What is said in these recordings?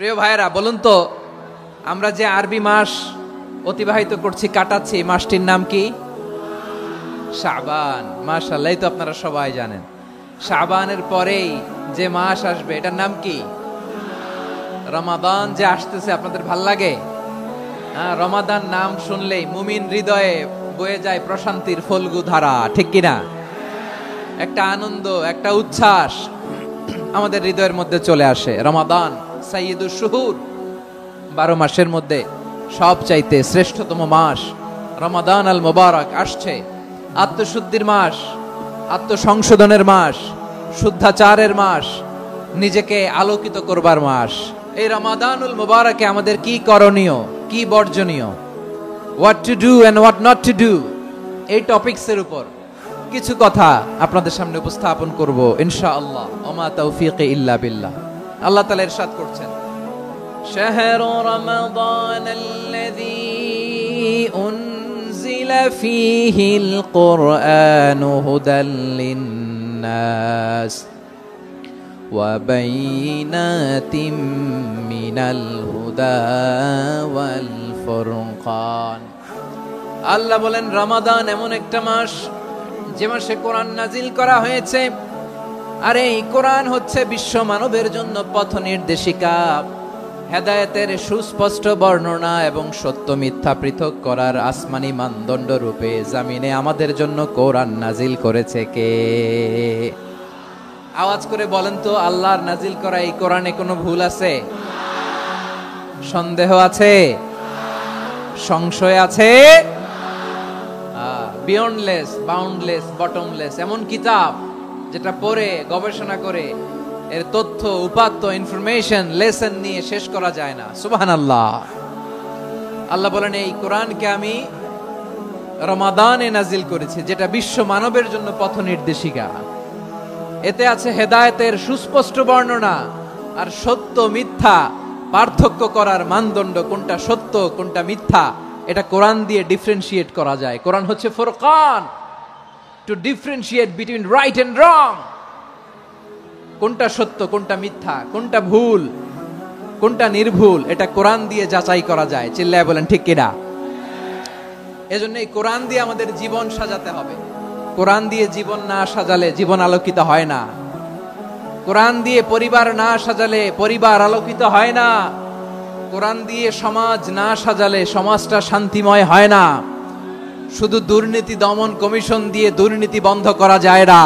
প্রিয় ভাইয়েরা, বলুন তো আমরা যে আরবি মাস অতিবাহিত করছি, কাটাচ্ছি, মাসটির নাম কি? শাবান। মাশাআল্লাহ, তো আপনারা সবাই জানেন শাবানের পরেই যে মাস আসবে এটার নাম কি? রমাদান যে আসতেছে, আপনাদের ভাল লাগে? রমাদান নাম শুনলেই মুমিন হৃদয়ে বয়ে যায় প্রশান্তির ফল্গু ধারা, ঠিক কিনা? একটা আনন্দ, একটা উচ্ছ্বাস আমাদের হৃদয়ের মধ্যে চলে আসে। রমাদান সাইয়্যিদুশ শুহুর, 12 মাসের মধ্যে সবচাইতে শ্রেষ্ঠতম মাস রমাদান আল মুবারক আসছে। আত্মশুদ্ধির মাস, আত্মসংশোধনের মাস, শুদ্ধাচারের মাস, নিজেকে আলোকিত করবার মাস। এই রমাদানুল মুবারকে আমাদের কি করণীয়, কি বর্জনীয়, what to do and what not to do, এই টপিকসের উপর কিছু কথা আপনাদের সামনে উপস্থাপন করব ইনশাআল্লাহ। ওমা তাওফীকি ইল্লা বিল্লাহ। আল্লাহ তাআলা ইরশাদ করছেন, শাহরু রমাদানাল্লাযী উনজিলা ফীহিল কুরআনু হুদাল লিন্নাস ওয়া বাইনাতিম মিনাল হুদা ওয়াল ফুরকান। আল্লাহ বলেন, রমাদান এমন একটা মাস যে মাসে কোরআন নাজিল করা হয়েছে। আর এই কোরআন হচ্ছে বিশ্ব মানবের জন্য পথ নির্দেশিকা, হেদায়েতের সুস্পষ্ট বর্ণনা এবং সত্য মিথ্যা পৃথক করার আসমানি মানদণ্ড রূপে জামিনে আমাদের জন্য কোরআন নাজিল করেছে কে? আওয়াজ করে বলেন তো, আল্লাহর নাজিল করা এই কোরআনে কোনো ভুল আছে? সন্দেহ আছে? সংশয় আছে? বিয়ন্ডলেস, বাউন্ডলেস, বটমলেস, এমন কিতাব যেটা পড়ে গবেষণা করে এর তথ্য, উপাত্ত, ইনফরমেশন, লেসন নিয়ে শেষ করা যায় না। সুবহানাল্লাহ। আল্লাহ বলেন, এই কোরআনকে আমি রমাদানে নাজিল করেছি, যেটা বিশ্ব মানবের জন্য পথ নির্দেশিকা। এতে আছে হেদায়েতের সুস্পষ্ট বর্ণনা আর সত্য মিথ্যা পার্থক্য করার মানদণ্ড, কোনটা সত্য কোনটা মিথ্যা এটা কোরআন দিয়ে ডিফারেন্সিয়েট করা যায়। কোরআন হচ্ছে ফুরকান, to differentiate between right and wrong. কোনটা সত্য, কোনটা মিথ্যা, কোনটা ভুল, কোনটা নির্ভুল, এটা কোরআন দিয়ে যাচাই করা যায়। চিল্লায় বলেন ঠিক কিনা? এজন্য এই কোরআন দিয়ে আমাদের জীবন সাজাতে হবে। কোরআন দিয়ে জীবন না সাজালে জীবন আলোকিত হয় না। কোরআন দিয়ে পরিবার না সাজালে পরিবার আলোকিত হয় না। কোরআন দিয়ে সমাজ না সাজালে সমাজটা শান্তিময় হয় না। শুধু দুর্নীতি দমন কমিশন দিয়ে দুর্নীতি বন্ধ করা যায় না।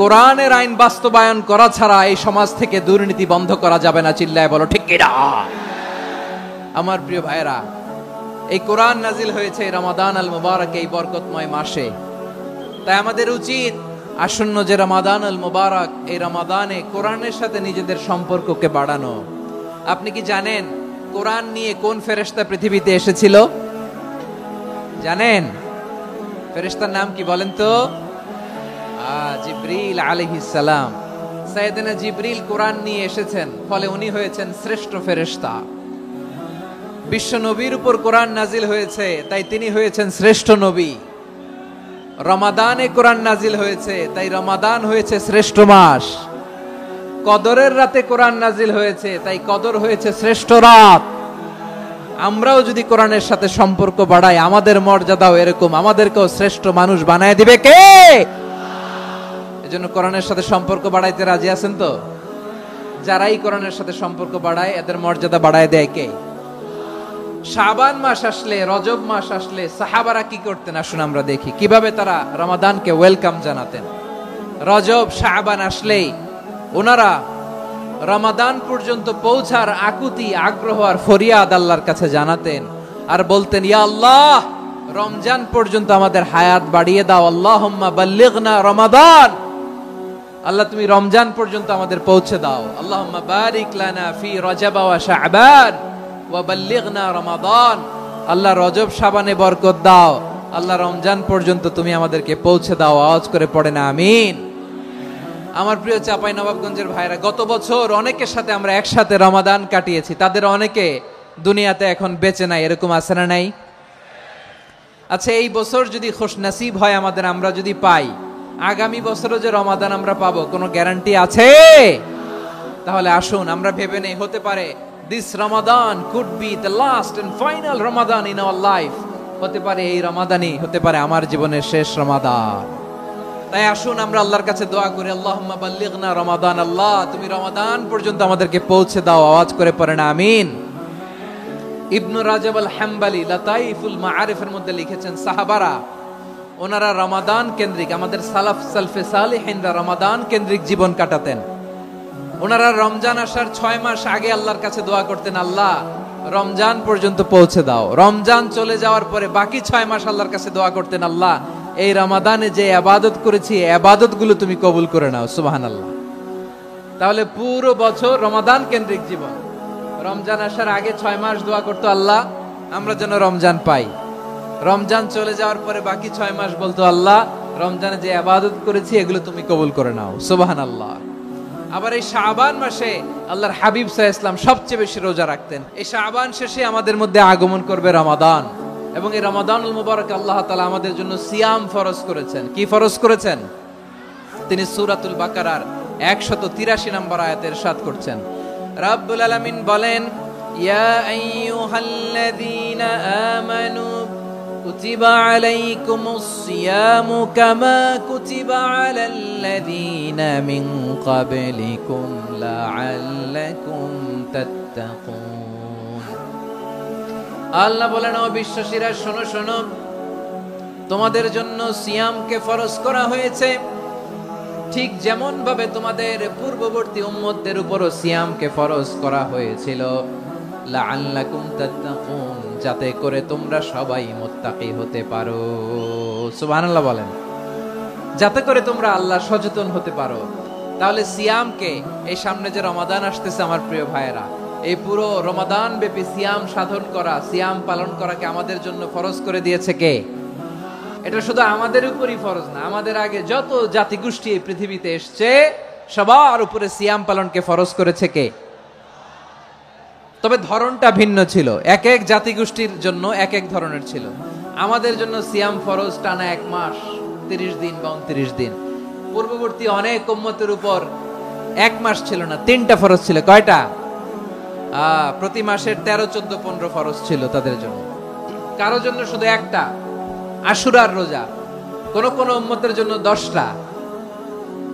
কোরআনের আইন বাস্তবায়ন করা ছাড়া এই সমাজ থেকে দুর্নীতি বন্ধ করা যাবে না। চিল্লায় বলো ঠিক কিনা? আমার প্রিয় ভাইরা, এই কোরআন নাজিল হয়েছে রমাদান আল মুবারক, এই বরকতময় মাসে। তাই আমাদের উচিত আসন্ন যে রমাদান আল মুবারক, এই রমাদানে কোরআনের সাথে নিজেদের সম্পর্ককে বাড়ানো। আপনি কি জানেন কোরআন নিয়ে কোন ফেরেশতা পৃথিবীতে এসেছিল? জানেন? ফেরেশতার নাম কি বলেন তো? জিবরিল আলাইহিস সালাম। সাইয়েদনা জিবরিল কোরআন নিয়ে এসেছেন, ফলে উনি হয়েছেন শ্রেষ্ঠ ফেরেশতা। বিশ্ব নবীর উপর কোরআন নাজিল হয়েছে, তাই তিনি হয়েছেন শ্রেষ্ঠ নবী। রমাদানে কোরআন নাজিল হয়েছে, তাই রমাদান হয়েছে শ্রেষ্ঠ মাস। কদরের রাতে কোরআন নাজিল হয়েছে, তাই কদর হয়েছে শ্রেষ্ঠ রাত। আমরাও যদি কোরআনের সাথে সম্পর্ক বাড়াই, আমাদের মর্যাদাও এরকম, আমাদেরকেও শ্রেষ্ঠ মানুষ বানায় দিবে কে? এজন্য কোরআনের সাথে সম্পর্ক বাড়াইতে রাজি আছেন তো? যারাই কোরআনের সাথে সম্পর্ক বাড়ায় এদের মর্যাদা বাড়ায় দেয় কে? শাবান মাস আসলে, রজব মাস আসলে সাহাবারা কি করতেন আসুন আমরা দেখি কিভাবে তারা রমাদানকে ওয়েলকাম জানাতেন। রজব শাবান আসলেই ওনারা রমাদান পর্যন্ত পৌঁছার আকুতি, আগ্রহ আর ফরিয়াদ আল্লাহর কাছে জানাতেন আর বলতেন, ইয়া আল্লাহ, রমজান পর্যন্ত আমাদের হায়াত বাড়িয়ে দাও। আল্লাহুম্মা বাল্লিগনা রমাদান, আল্লাহ তুমি রমজান পর্যন্ত আমাদের পৌঁছে দাও। আল্লাহুম্মা বারিক লানা ফি রজব ওয়া শাবান ওয়া বাল্লিগনা রমাদান, আল্লাহ রজব শাবানে বরকত দাও, আল্লাহ রমজান পর্যন্ত তুমি আমাদেরকে পৌঁছে দাও। আওয়াজ করে পড়েন আমিন। আমার প্রিয় চাপাই নবাবগঞ্জের ভাইরা, গত বছর অনেকের সাথে আমরা একসাথে রমাদান কাটিয়েছি, তাদের অনেকে দুনিয়াতে এখন বেঁচে নাই, এরকম আছে না নাই? আচ্ছা, এই বছর যদি খুশনসিব হয় আমাদের, আমরা যদি পাই, আগামী বছরও যে রমাদান আমরা পাবো কোনো গ্যারান্টি আছে? তাহলে আসুন আমরা ভেবে নেই, হতে পারে this Ramadan could be the last and final Ramadan in our life. হতে পারে এই রমাদানই হতে পারে আমার জীবনের শেষ রমাদান। তাই আসুন আমরা আল্লাহর কাছে দোয়া করি, আল্লাহুম্মা বাল্লিগনা রমাদান। আল্লাহ তুমি রমাদান পর্যন্ত আমাদেরকে পৌঁছে দাও। আওয়াজ করে পড়েন আমিন। ইবনু রাজব আল হাম্বলি লাতাইফুল মাআরিফের মধ্যে লিখেছেন, সাহাবারা ওনারা রমাদান কেন্দ্রিক, আমাদের সালাফ সালফে সালেহিনরা রমাদান কেন্দ্রিক জীবন কাটাতেন। ওনারা রমজান আসার 6 মাস আগে আল্লাহর কাছে দোয়া করতেন, আল্লাহ রমজান পর্যন্ত পৌঁছে দাও। রমজান চলে যাওয়ার পরে বাকি 6 মাস আল্লাহর কাছে দোয়া করতেন, আল্লাহ এই রমাদানে যে ইবাদত করেছি ইবাদত গুলো তুমি কবুল করে নাও। সুবহানাল্লাহ। তাহলে পুরো বছর রমাদান কেন্দ্রিক জীবন। রমজান আসার আগে 6 মাস দোয়া করতো, আল্লাহ আমরা যেন রমজান পাই। রমজান চলে যাওয়ার পরে বাকি 6 মাস বলতো, আল্লাহ রমজানে যে ইবাদত করেছি এগুলো তুমি কবুল করে নাও। সুবহানাল্লাহ। আবার এই শাবান মাসে আল্লাহর হাবিব সাল্লাল্লাহু আলাইহি ওয়াসাল্লাম সবচেয়ে বেশি রোজা রাখতেন। এই শাবান শেষে আমাদের মধ্যে আগমন করবে রমাদান, এবং এই রমাদানুল মুবারক আল্লাহ তাআলা আমাদের জন্য সিয়াম ফরজ করেছেন। কি ফরজ করেছেন? তিনি সূরাতুল বাকারার 183 নম্বর আয়াতে ইরশাদ করছেন, রাব্বুল আলামিন বলেন, ইয়া আইয়ুহাল্লাযীনা আমানু কুতিবা আলাইকুমুস সিয়ামু কামা কুতিবা আলাল্লাযীনা মিন ক্বাবলিকুম লাআল্লাকুম তাত্তাকুন। আল্লাহ বলেন, ও বিশ্বাসীরা শোনো শোনো, তোমাদের জন্য সিয়ামকে ফরজ করা হয়েছে ঠিক যেমন ভাবে তোমাদের পূর্ববর্তী উম্মতদের উপরও সিয়ামকে ফরজ করা হয়েছিল, লাআল্লাকুম তাত্তাকুন, যাতে করে তোমরা সবাই মুত্তাকি হতে পারো। সুবহানাল্লাহ বলেন, যাতে করে তোমরা আল্লাহ সচেতন হতে পারো। তাহলে সিয়ামকে, এই সামনে যে রমাদান আসতেছে আমার প্রিয় ভাইয়েরা, এই পুরো রমাদান ব্যাপী সিয়াম সাধন করা, সিয়াম পালন করাকে আমাদের জন্য ফরজ করে দিয়েছে কে? এটা শুধু আমাদের উপরই ফরজ না, আমাদের আগে যত জাতিগোষ্ঠী এই পৃথিবীতে এসছে সবার উপরে সিয়াম পালনকে ফরজ করেছে কে? তবে ধরনটা ভিন্ন ছিল, এক এক জাতিগোষ্ঠীর জন্য এক এক ধরনের ছিল। আমাদের জন্য সিয়াম ফরজ টানা 1 মাস 30 দিন বা 29 দিন। পূর্ববর্তী অনেক উম্মতের উপর 1 মাস ছিল না, 3টা ফরজ ছিল। কয়টা? প্রতি মাসের 13, 14, 15 ফরজ ছিল তাদের জন্য। কারো জন্য শুধু একটা, আশুরার রোজা। কোন কোন উম্মতের জন্য 10টা।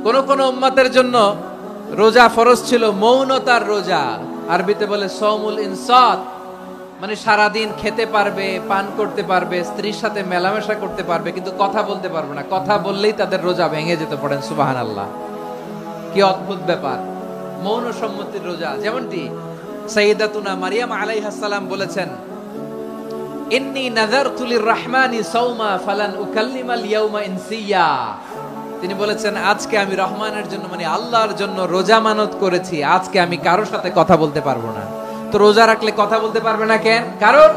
কোন কোন উম্মতের জন্য রোজা ফরজ ছিল মৌনতার রোজা, আরবিতে বলে সওমুল ইনসাত, মানে সারাদিন খেতে পারবে, পান করতে পারবে, স্ত্রীর সাথে মেলামেশা করতে পারবে, কিন্তু কথা বলতে পারবে না। কথা বললেই তাদের রোজা ভেঙে যেতে। পড়েন সুবহানাল্লাহ। কি অদ্ভুত ব্যাপার, মৌন সম্মতির রোজা। যেমনটি সাইয়্যিদাতুনা মারিয়াম আলাইহিস সালাম বলেছেন, ইন্নী নাযারতু লির-রাহমানি সাওমা ফালান উকাল্লিমাল ইয়াওমা ইনসিয়া। তিনি বলেছেন, আজকে আমি রহমানের জন্য, মানে আল্লাহর জন্য রোজা মানত করেছি, আজকে আমি কারোর সাথে কথা বলতে পারবো না। তো রোজা রাখলে কথা বলতে পারবে না কেন? কারণ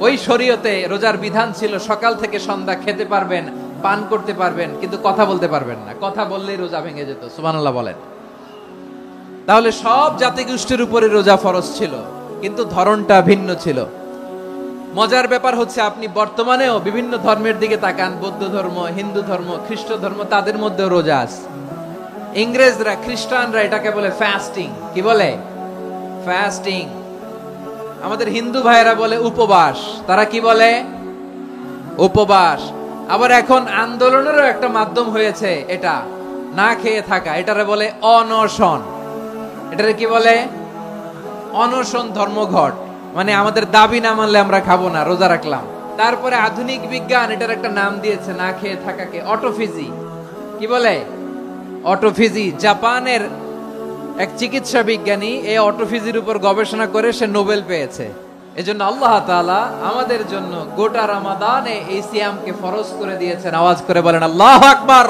ওই শরীয়তে রোজার বিধান ছিল সকাল থেকে সন্ধ্যা খেতে পারবেন, পান করতে পারবেন, কিন্তু কথা বলতে পারবেন না। কথা বললেই রোজা ভেঙে যেত। সুবহানাল্লাহ বলেন। তাহলে সব জাতিগোষ্ঠীর উপরে রোজা ফরজ ছিল, কিন্তু ধরনটা ভিন্ন ছিল। মজার ব্যাপার হচ্ছে, আপনি বর্তমানেও বিভিন্ন ধর্মের দিকে তাকান, বৌদ্ধ ধর্ম, হিন্দু ধর্ম, খ্রিস্ট ধর্ম, তাদের মধ্যে রোজা আছে। ইংরেজরা, খ্রিস্টানরা এটাকে বলে ফাস্টিং। কি বলে? ফাস্টিং। আমাদের হিন্দু ভাইয়েরা বলে উপবাস। তারা কি বলে? উপবাস। আবার এখন আন্দোলনেরও একটা মাধ্যম হয়েছে এটা, না খেয়ে থাকা। এটারে বলে অনশন। এটারে কি বলে? অনশন ধর্মঘট। মানে আমাদের দাবি না মানলে আমরা খাবো না, রোজা রাখলাম। তারপরে আধুনিক বিজ্ঞান এটার একটা নাম দিয়েছে না খেয়ে থাকাকে, অটোফিজি। কি বলে? অটোফিজি। জাপানের এক চিকিৎসা বিজ্ঞানী এই অটোফিজির উপর গবেষণা করে সে নোবেল পেয়েছে। এজন্য আল্লাহ তাআলা আমাদের জন্য গোটা রমাদানে এই সিয়ামকে ফরজ করে দিয়েছেন। আওয়াজ করে বলেন আল্লাহু আকবার।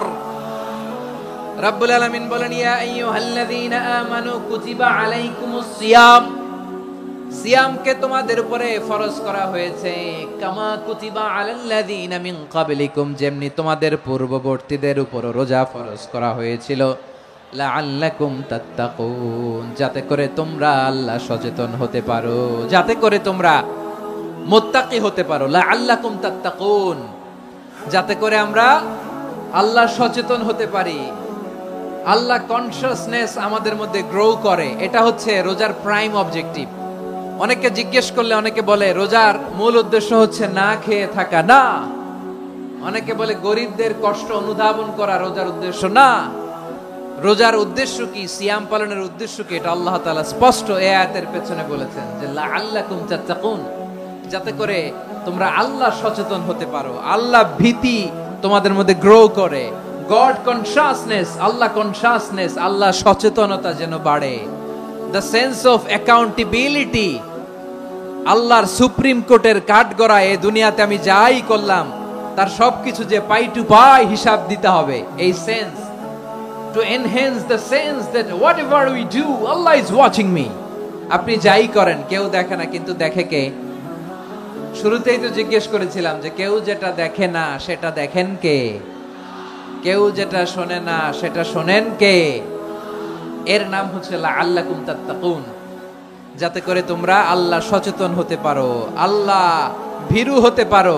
রাব্বুল আলামিন বলেন, ইয়া আইয়ুহাল্লাযীনা আমানু কুতিবা আলাইকুমুস সিয়াম। সিয়ামকে তোমাদের উপরে ফরজ করা হয়েছে কামা কুতিবা আলাল্লাযীনা মিন ক্বাবলিকুম, যেমনি তোমাদের পূর্ববর্তীদের উপর রোজা ফরজ করা হয়েছিল, লাআল্লাকুম তাত্তাকুন, যাতে করে তোমরা আল্লাহ সচেতন হতে পারো, যাতে করে তোমরা মুত্তাকি হতে পারো। লাআল্লাকুম তাত্তাকুন, যাতে করে আমরা আল্লাহ সচেতন হতে পারি। আল্লাহ কনসিয়াসনেস আমাদের মধ্যে গ্রো করে, এটা হচ্ছে রোজার প্রাইম অবজেক্টিভ। অনেকে জিজ্ঞেস করলে অনেকে বলে রোজার মূল উদ্দেশ্য হচ্ছে না খেয়ে থাকা, না। অনেকে বলে গরিবদের কষ্ট অনুধাবন করা রোজার উদ্দেশ্য, না। রোজার উদ্দেশ্য কি, সিয়াম পালনের উদ্দেশ্য কি, এটা আল্লাহ তাআলা স্পষ্ট এই আয়াতের পেছনে বলেছেন যে লাআল্লাকুম তাত্তাকুন, যাতে করে তোমরা আল্লাহ সচেতন হতে পারো, আল্লাহ ভীতি তোমাদের মধ্যে গ্রো করে, গড কনসিয়াসনেস, আল্লাহ কনসিয়াসনেস, আল্লাহ সচেতনতা যেন বাড়ে, দ্য সেন্স অফ অ্যাকাউন্টেবিলিটি, আল্লাহর সুপ্রিম কোর্টের কাঠগড়া এই দুনিয়াতে আমি যাই করলাম তার সবকিছু যে পাই টু পাই হিসাব দিতে হবে, এই sense, to enhance the sense that whatever we do Allah is watching me. আপনি যাই করেন কেউ দেখে না, কিন্তু দেখে কে? শুরুতেই তো জিজ্ঞেস করেছিলাম যে কেউ যেটা দেখে না সেটা দেখেন কে? কেউ যেটা শোনে না সেটা শোনেন কে? এর নাম হচ্ছে লাআল্লাকুম তাত্তাকুন, যাতে করে তোমরা আল্লাহ সচেতন হতে পারো, আল্লাহ ভীরু হতে পারো।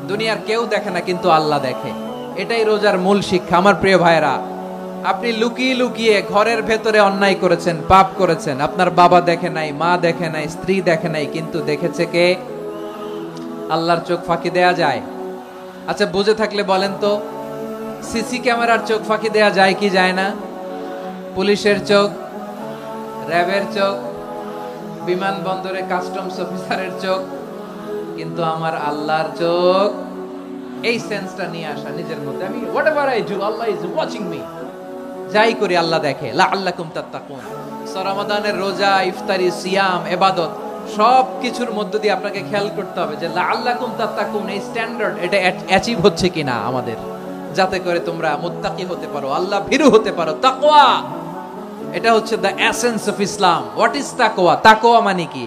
দুনিয়ার কেউ দেখে না, কিন্তু আল্লাহ দেখে। এটাই রোজার মূল শিক্ষা। আমার প্রিয় ভাইরা, আপনি লুকিয়ে লুকিয়ে ঘরের ভেতরে অন্যায় করেছেন, পাপ করেছেন, আপনার বাবা দেখে নাই, মা দেখে নাই, স্ত্রী দেখে নাই, কিন্তু দেখেছে কে? আল্লাহর চোখ ফাঁকি দেয়া যায়? আচ্ছা, বুঝে থাকলে বলেন তো, সিসি ক্যামেরার চোখ ফাঁকি দেয়া যায় কি যায় না? পুলিশের চোখ, র্যাবের চোখ, বিমানবন্দরে কাস্টমস অফিসারের চোখ, কিন্তু আমার আল্লাহর চোখ। এই সেন্সটা নিয়ে আসা নিজের মধ্যে, আমি whatever I do Allah is watching me, যাই করি আল্লাহ দেখে। লাআল্লাকুম তাত্তাকুন। রমাদানের রোজা, ইফতারি, সিয়াম, ইবাদত সব কিছুর মধ্য দিয়ে আপনাকে খেয়াল করতে হবে যে লাআল্লাকুম তাত্তাকুন এই স্ট্যান্ডার্ড এটা অ্যাচিভ হচ্ছে কিনা আমাদের, যাতে করে তোমরা মুত্তাকি হতে পারো, আল্লাহ ভীরু হতে পারো। তাকওয়া, এটা হচ্ছে the essence of Islam. What is তাকওয়া? তাকওয়া মানে কি?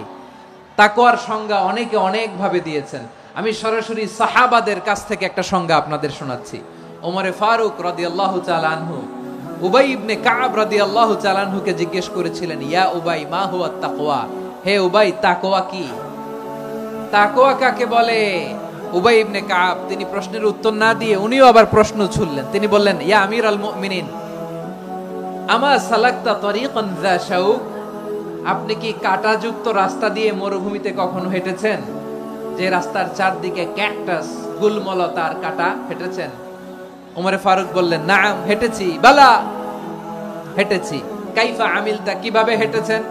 তাকওয়ার সংজ্ঞা অনেকে অনেক ভাবে দিয়েছেন। আমি সরাসরি সাহাবাদের কাছ থেকে একটা সংজ্ঞা আপনাদের শোনাচ্ছি। ওমরে ফারুক রাদিয়াল্লাহু তাআলা আনহু উবাই ইবনে কাব রাদিয়াল্লাহু তাআলা আনহুকে জিজ্ঞেস করেছিলেন, ইয়া উবাই মা হুয়া তাকওয়া, হে উবাই তাকওয়া কি? তাকওয়া কাকে বলে? উবাই ইবনে কাব তিনি প্রশ্নের উত্তর না দিয়ে উনিও আবার প্রশ্ন ছুড়লেন। তিনি বললেন, ইয়া আমিরাল মুমিনিন আমা সালাকতা তরিকান যা শাউক, আপনি কি কাঁটাযুক্ত রাস্তা দিয়ে মরুভূমিতে কখনো হেঁটেছেন? যে রাস্তার চারদিকে ক্যাকটাস, গুলমলতার কাঁটা, হেঁটেছেন? ওমরে ফারুক বললেন, নাম, হেঁটেছি। বালা, হেঁটেছি। কাইফা আমিলতা, কিভাবে হেঁটেছেন?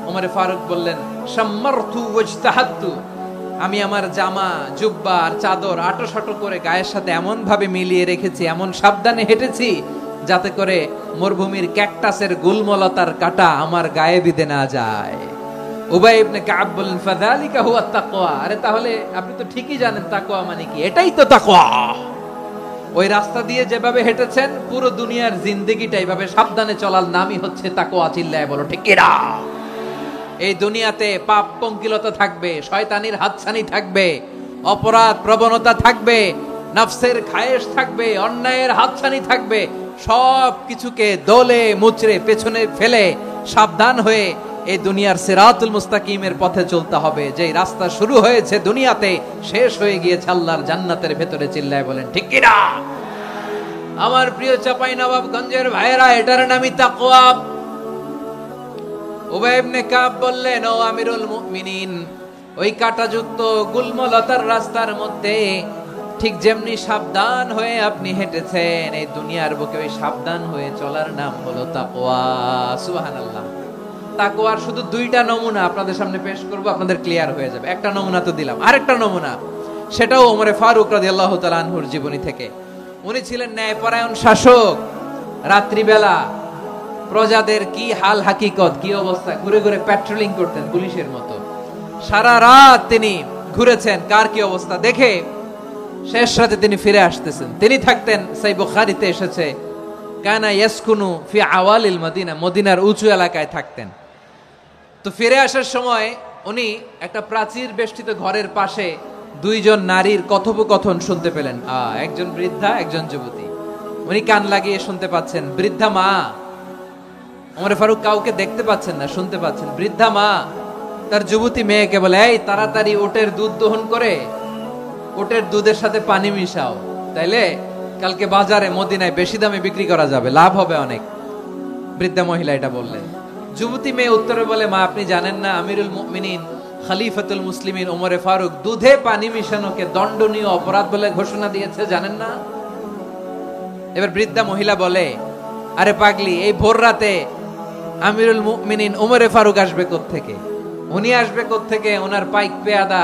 ওমরে ফারুক বললেন, শাম্মারতু ওয়াজতাহাদতু, আমি আমার জামা, জুব্বা আর চাদর আটোসাটো করে গায়ের সাথে এমন ভাবে মিলিয়ে রেখেছি, এমন সাবধানে হেঁটেছি যাতে করে মরুভূমির ক্যাকটাসের গুলমলতার কাঁটা আমার গায়ে বিঁধে না যায়। উবাই ইবনে কাব বললেন, ফাযালিকা হুয়া তাকওয়া, আরে তাহলে আপনি তো ঠিকই জানেন তাকওয়া মানে কি, এটাই তো তাকওয়া। ওই রাস্তা দিয়ে যেভাবে হেঁটেছেন পুরো দুনিয়ার জিন্দেগিটা এইভাবে সাবধানে চলার নামই হচ্ছে তাকওয়া। চিল্লায় বলো ঠিক কিনা? এই দুনিয়াতে পাপ পঙ্কিলতা থাকবে, শয়তানির হাতছানি থাকবে, অপরাধ প্রবণতা থাকবে, নফসের খায়েশ থাকবে, অন্যায়ের হাতছানি থাকবে, সব কিছুকে দলে মুচড়ে পেছনে ফেলে সাবধান হয়ে এই দুনিয়ার সিরাতুল মুস্তাকিমের পথে চলতে হবে। যেই রাস্তা শুরু হয়েছে দুনিয়াতে, শেষ হয়ে গিয়েছে আল্লাহর জান্নাতের ভেতরে। চিল্লায় বলেন ঠিক কিনা? আমার প্রিয় চাঁপাইনবাবগঞ্জের ভাইয়েরা, এটার নামই তাকওয়া। উবাই ইবনে কাব বললেন, ও আমিরুল মুমিনিন, ওই কাঁটাযুক্ত গুলমলতার রাস্তার মধ্যে ঠিক যেমনি সাবধান হয়ে আপনি হেঁটেছেন, এই দুনিয়ার বুকে ওই সাবধান হয়ে চলার নাম হলো তাকওয়া। সুবহানাল্লাহ। তাকওয়ার শুধু দুইটা নমুনা আপনাদের সামনে পেশ করব, আপনাদের ক্লিয়ার হয়ে যাবে। একটা নমুনা তো দিলাম, আরেকটা নমুনা, সেটাও ওমরে ফারুক রাদিয়াল্লাহু তাআলা আনহুর জীবনী থেকে। উনি ছিলেন ন্যায়পরায়ণ শাসক। রাত্রিবেলা প্রজাদের কি হাল হাকিকত, কি অবস্থা, ঘুরে ঘুরে প্যাট্রোলিং করতেন পুলিশের মতো। সারা রাত তিনি ঘুরেছেন কার কি অবস্থা দেখে, শেষ রাতে তিনি ফিরে আসতেছেন। তিনি থাকতেন, সেই বুখারীতে এসেছে, কানা ইয়াসকুনু ফি আওয়ালিল মদিনা, মদিনার উঁচু এলাকায় থাকতেন। তো ফিরে আসার সময় উনি একটা প্রাচীর বেষ্টিত ঘরের পাশে দুইজন নারীর কথোপকথন শুনতে পেলেন। একজন বৃদ্ধা, একজন যুবতী। উনি কান লাগিয়ে শুনতে পাচ্ছেন। বৃদ্ধা মা, ওমর ফারুক কাউকে দেখতে পাচ্ছেন না, শুনতে পাচ্ছেন। বৃদ্ধা মা তার যুবতী মেয়েকে বলে, এই তাড়াতাড়ি ওটের দুধ দহন করে ওটের দুধের সাথে পানি মিশাও, তাইলে কালকে বাজারে মদিনায় বেশি দামে বিক্রি করা যাবে, লাভ হবে অনেক। বৃদ্ধা মহিলা এটা বললেন। যুবতী মেয়ে উত্তরে বলে, মা আপনি জানেন না আমিরুল মুমিনিন খলিফাতুল মুসলিমিন ওমরে ফারুক দুধে পানি মিশানোকে দণ্ডনীয় অপরাধ বলে ঘোষণা দিয়েছে, জানেন না? এবার বৃদ্ধা মহিলা বলে, আরে পাগলি, এই ভোর রাতে আমিরুল মুমিনিন ওমরে ফারুক আসবে কোত্থেকে? উনি আসবে কোত্থেকে? ওনার পাইক পেয়াদা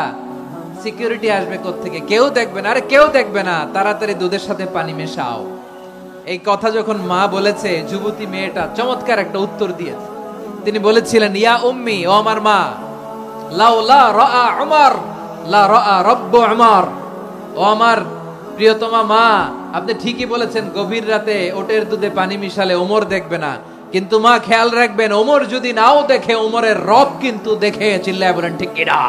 সিকিউরিটি আসবে কোত্থেকে? কেউ দেখবে না। আরে কেউ দেখবে না, তাড়াতাড়ি দুধের সাথে পানি মেশাও। এই কথা যখন মা বলেছে, যুবতী মেয়েটা চমৎকার একটা উত্তর দিয়েছে। তিনি বলেছিলেন, ইয়া উম্মি, ও আমার মা, লাউলা রাআ উমর লা রাআ রব্বু উমর। ও আমার প্রিয়তমা মা, আপনি ঠিকই বলেছেন, গভীর রাতে ওটের দুধে পানি মিশালে ওমর দেখবে না, কিন্তু মা খেয়াল রাখবেন, ওমর যদি নাও দেখে, ওমরের রব কিন্তু দেখে। চিল্লায় বলেন ঠিক কিনা?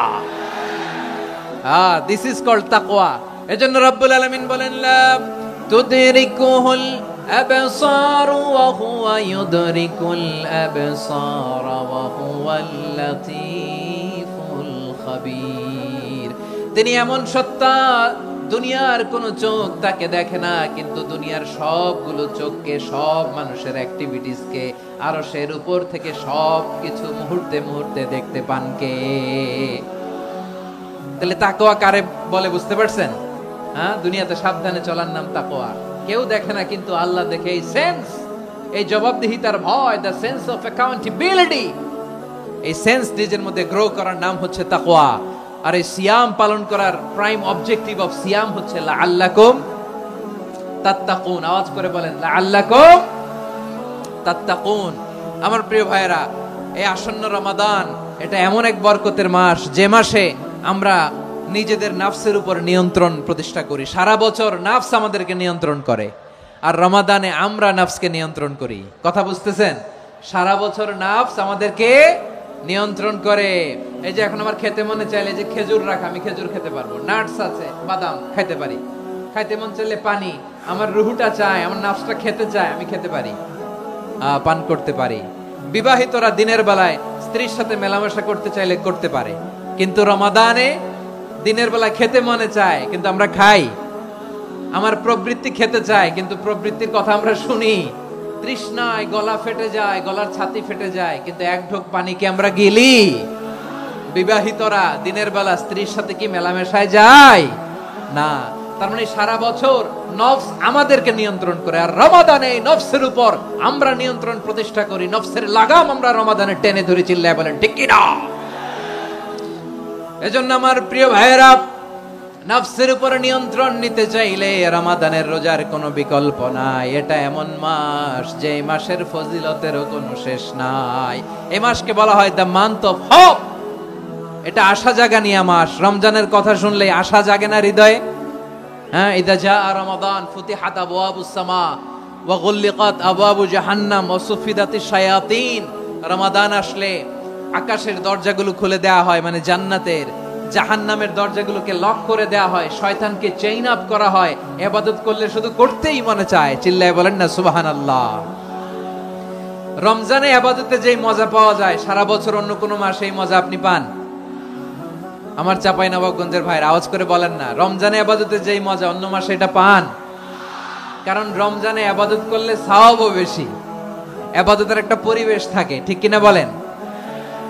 দিস ইজ কল্ড তাকওয়া। এজন্য রব্বুল আলামিন বলেন, লা তুদরিকুহুল আবসার ওয়া হুয়া ইউদরিকুল আবসার ওয়া হুয়াল লাতীফুল খাবীর। তিনি এমন সত্তা, দুনিয়ার কোন চোখ তাকে দেখে না, কিন্তু দুনিয়ার সবগুলো চোখকে, সব মানুষের অ্যাক্টিভিটিসকে আরশের উপর থেকে সবকিছু মুহূর্তে মুহূর্তে দেখতে পান কে? তাহলে তাকওয়া কারে বলে বুঝতে পারছেন? দুনিয়াতে সাবধানে চলার নাম তাকওয়া। কেউ দেখে না, কিন্তু আল্লাহ দেখে। এই সেন্স, এই জবাবদিহিতার ভয়, দ্য সেন্স অফ অ্যাকাউন্টেবিলিটি, এই সেন্স নিজের মধ্যে গ্রো করার নাম হচ্ছে তাকওয়া। আর এই সিয়াম পালন করার প্রাইম অবজেক্টিভ অফ সিয়াম হচ্ছে লাআল্লাকুম তাত্তাকুন। আওয়াজ করে বলেন, লাআল্লাকুম তাত্তাকুন। আমার প্রিয় ভাইরা, এই আসন্ন রমাদান, এটা এমন এক বরকতের মাস, যে মাসে আমরা নিজেদের নাফসের উপর নিয়ন্ত্রণ প্রতিষ্ঠা করি। সারা বছর নাফস আমাদেরকে নিয়ন্ত্রণ করে, আর রমাদানে আমরা নাফসকে নিয়ন্ত্রণ করি। কথা বুঝতেছেন? সারা বছর নাফস আমাদেরকে নিয়ন্ত্রণ করে। এই যে এখন আমার খেতে মনে চাইলে যে খেজুর রাখা, আমি খেজুর খেতে পারবো, নাটস আছে, বাদাম খাইতে পারি। খাইতে মন চাইলে পানি, আমার রুহুটা চায়, আমার নাফসটা খেতে চায়, আমি খেতে পারি, পান করতে পারি। বিবাহিতরা দিনের বেলায় স্ত্রীর সাথে মেলামেশা করতে চাইলে করতে পারে, কিন্তু রমাদানে দিনের বেলায় খেতে মনে চায়, কিন্তু আমরা খাই। আমার প্রবৃত্তি খেতে চায়, কিন্তু প্রবৃত্তির কথা আমরা শুনি। তৃষ্ণায় গলা ফেটে যায়, গলার ছাতি ফেটে যায়, কিন্তু এক ঢোক পানিকে আমরা গিলি। বিবাহিতরা দিনের বেলা স্ত্রীর সাথে কি মেলামেশায় যায়? না। তার মানে সারা বছর নফস আমাদেরকে নিয়ন্ত্রণ করে, আর রমাদানে নফসের উপর আমরা নিয়ন্ত্রণ প্রতিষ্ঠা করি। নফসের লাগাম আমরা রমাদানে টেনে ধরে। চিল্লায় বলেন ঠিক কি না? এজন্য আমার প্রিয় ভাইয়েরা, নফসের উপর নিয়ন্ত্রণ নিতে চাইলে রমাদানের রোজার কোনো বিকল্প নাই। এটা এমন মাস, যে মাসের ফজিলতেরও কোনো শেষ নাই। এই মাসকে বলা হয় দ্য মান্থ অফ হোপ। এটা আশা জাগানিয়া মাস। রমজানের কথা শুনলে আশা জাগে না হৃদয়ে? ইদা জাআ রমাদান ফুতিহাত আবওয়াবুস সামা ওয়া গুল্লিকাত আবওয়াবু জাহান্নাম ওয়া সুফিদাতিশ শায়াতিন। রমাদান আসলে আকাশের দরজাগুলো খুলে দেয়া হয়, মানে জান্নাতের। জাহান্নামের দরজাগুলোকে লক করে দেয়া হয়, শয়তানকে চেইন আপ করা হয়। ইবাদত করলে শুধু করতেই মনে চায়। চিল্লায় বলেন না সুবহানাল্লাহ। রমজানে ইবাদতে যেই মজা পাওয়া যায়, সারা বছর অন্য কোনো মাসে এই মজা আপনি পান? আমার চাঁপাইনবাবগঞ্জের ভাইরা আওয়াজ করে বলেন না, রমজানে ইবাদতে যেই মজা অন্য মাসে এটা পান? কারণ রমজানে ইবাদত করলে সওয়াবও বেশি, ইবাদতের একটা পরিবেশ থাকে, ঠিক কিনা বলেন?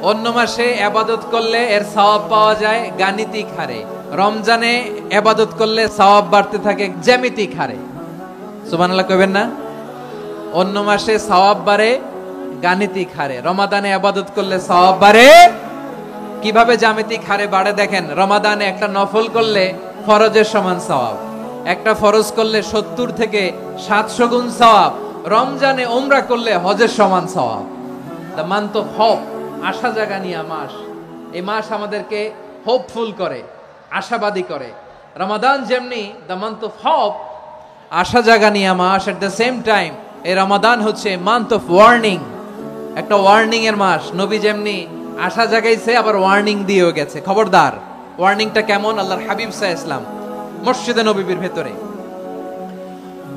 অন্য মাসে ইবাদত করলে এর সওয়াব পাওয়া যায় গাণিতিক হারে, রমজানে ইবাদত করলে সওয়াব বাড়তে থাকে জ্যামিতিক হারে। সুবহানাল্লাহ কইবেন না? অন্য মাসে সওয়াব বাড়ে গাণিতিক হারে, রমাদানে ইবাদত করলে সওয়াব বাড়ে কিভাবে? জ্যামিতিক হারে বাড়ে। দেখেন, রমাদানে একটা নফল করলে ফরজের সমান সওয়াব, একটা ফরজ করলে 70 থেকে 700 গুণ সওয়াব, রমজানে উমরা করলে হজের সমান সওয়াব। দ্য মান্থ অফ হোপ, আশা জাগানিয়া মাস। এই মাস আমাদেরকে হোপফুল করে, আশাবাদী করে। রমাদান যেমনি দ্য মান্থ অফ হোপ, আশা জাগানিয়া মাস, এট দ্য সেম টাইম এই রমাদান হচ্ছে মান্থ অফ ওয়ার্নিং, একটা ওয়ার্নিং এর মাস। নবী যেমনি আশা জাগাইছে, আবার ওয়ার্নিং দিয়েও গেছে, খবরদার। ওয়ার্নিংটা কেমন? আল্লাহর হাবিব সাল্লাল্লাহু আলাইহি ওয়াসাল্লাম মসজিদে নববীর ভেতরে,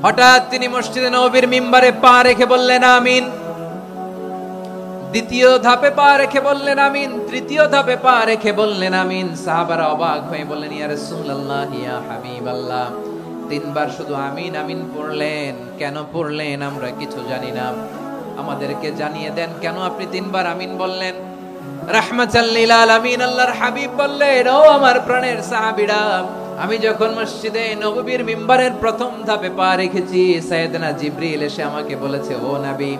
হঠাৎ তিনি মসজিদে নববীর মিম্বারে পা রেখে বললেন আমিন। দ্বিতীয় ধাপে পা রেখে বললেন আমিন, তৃতীয় ধাপে পা রেখে বললেন আমিন। সাহাবারা অবাক হয়ে বললেন, ইয়া রাসূলুল্লাহ, ইয়া হাবিবাল্লাহ, 3 বার শুধু আমিন আমিন পড়লেন, কেন পড়লেন আমরা কিছু জানি না। আমাদেরকে জানিয়ে দেন কেন আপনি তিনবার আমিন বললেন। রাহমাতাল লিল আলামিন আল্লাহর হাবিব বললেন, ও আমার প্রাণের সাহাবীরা, আমি যখন মসজিদে নববীর মিম্বারের প্রথম ধাপে পা রেখেছি, সাইয়েদনা জিবরিল এসে আমাকে বলেছে, ও নবী,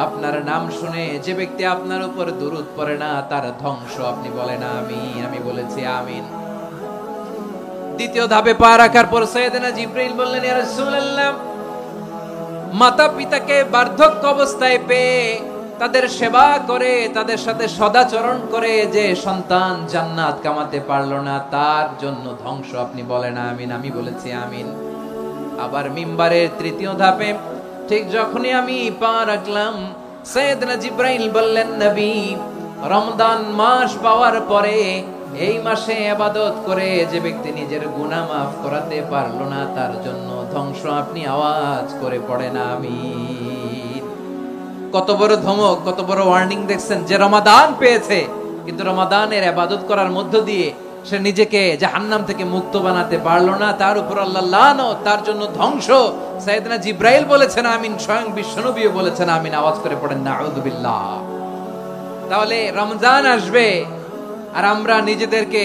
আপনার নাম শুনে যে ব্যক্তি আপনার উপর দুরূদ পড়ে না তার ধ্বংস। আপনি বলেন আমিন। আমি বলেছি আমিন। দ্বিতীয় ধাপে পা রাখার পর সাইয়েদনা জিবরিল বললেন, ইয়া রাসূলুল্লাহ, মাতা পিতাকে বার্ধক্য অবস্থায় পেয়ে তাদের সেবা করে, তাদের সাথে সদাচরণ করে যে সন্তান জান্নাত কামাতে পারলো না তার জন্য ধ্বংস। আপনি বলেন আমিন। আমি বলেছি আমিন। আবার মিম্বারের তৃতীয় ধাপে ঠিক যখনই আমি পা রাখলাম, সাইয়েদনা জিবরাইল বললেন, নবী, রমজান মাস পাওয়ার পরে এই মাসে ইবাদত করে যে ব্যক্তি নিজের গুনাহ মাফ করাতে পারলো না তার জন্য ধ্বংস। আপনি আওয়াজ করে পড়েন আমিন। কত বড় ধমক, কত বড় ওয়ার্নিং দেখছেন, যে রমাদান পেয়েছে কিন্তু রমাদানের ইবাদত করার মধ্য দিয়ে সে নিজেকে জাহান্নাম থেকে মুক্ত বানাতে পারলো না, তার উপর আল্লাহ লানত, তার জন্য ধ্বংস। সাইয়েদনা জিবরাইল বলেছেন আমিন, স্বয়ং বিশ্বনবীও বলেছেন আমিন। আওয়াজ করে পড়েন নাউযুবিল্লাহ। তাহলে রমজান আসবে আর আমরা নিজেদেরকে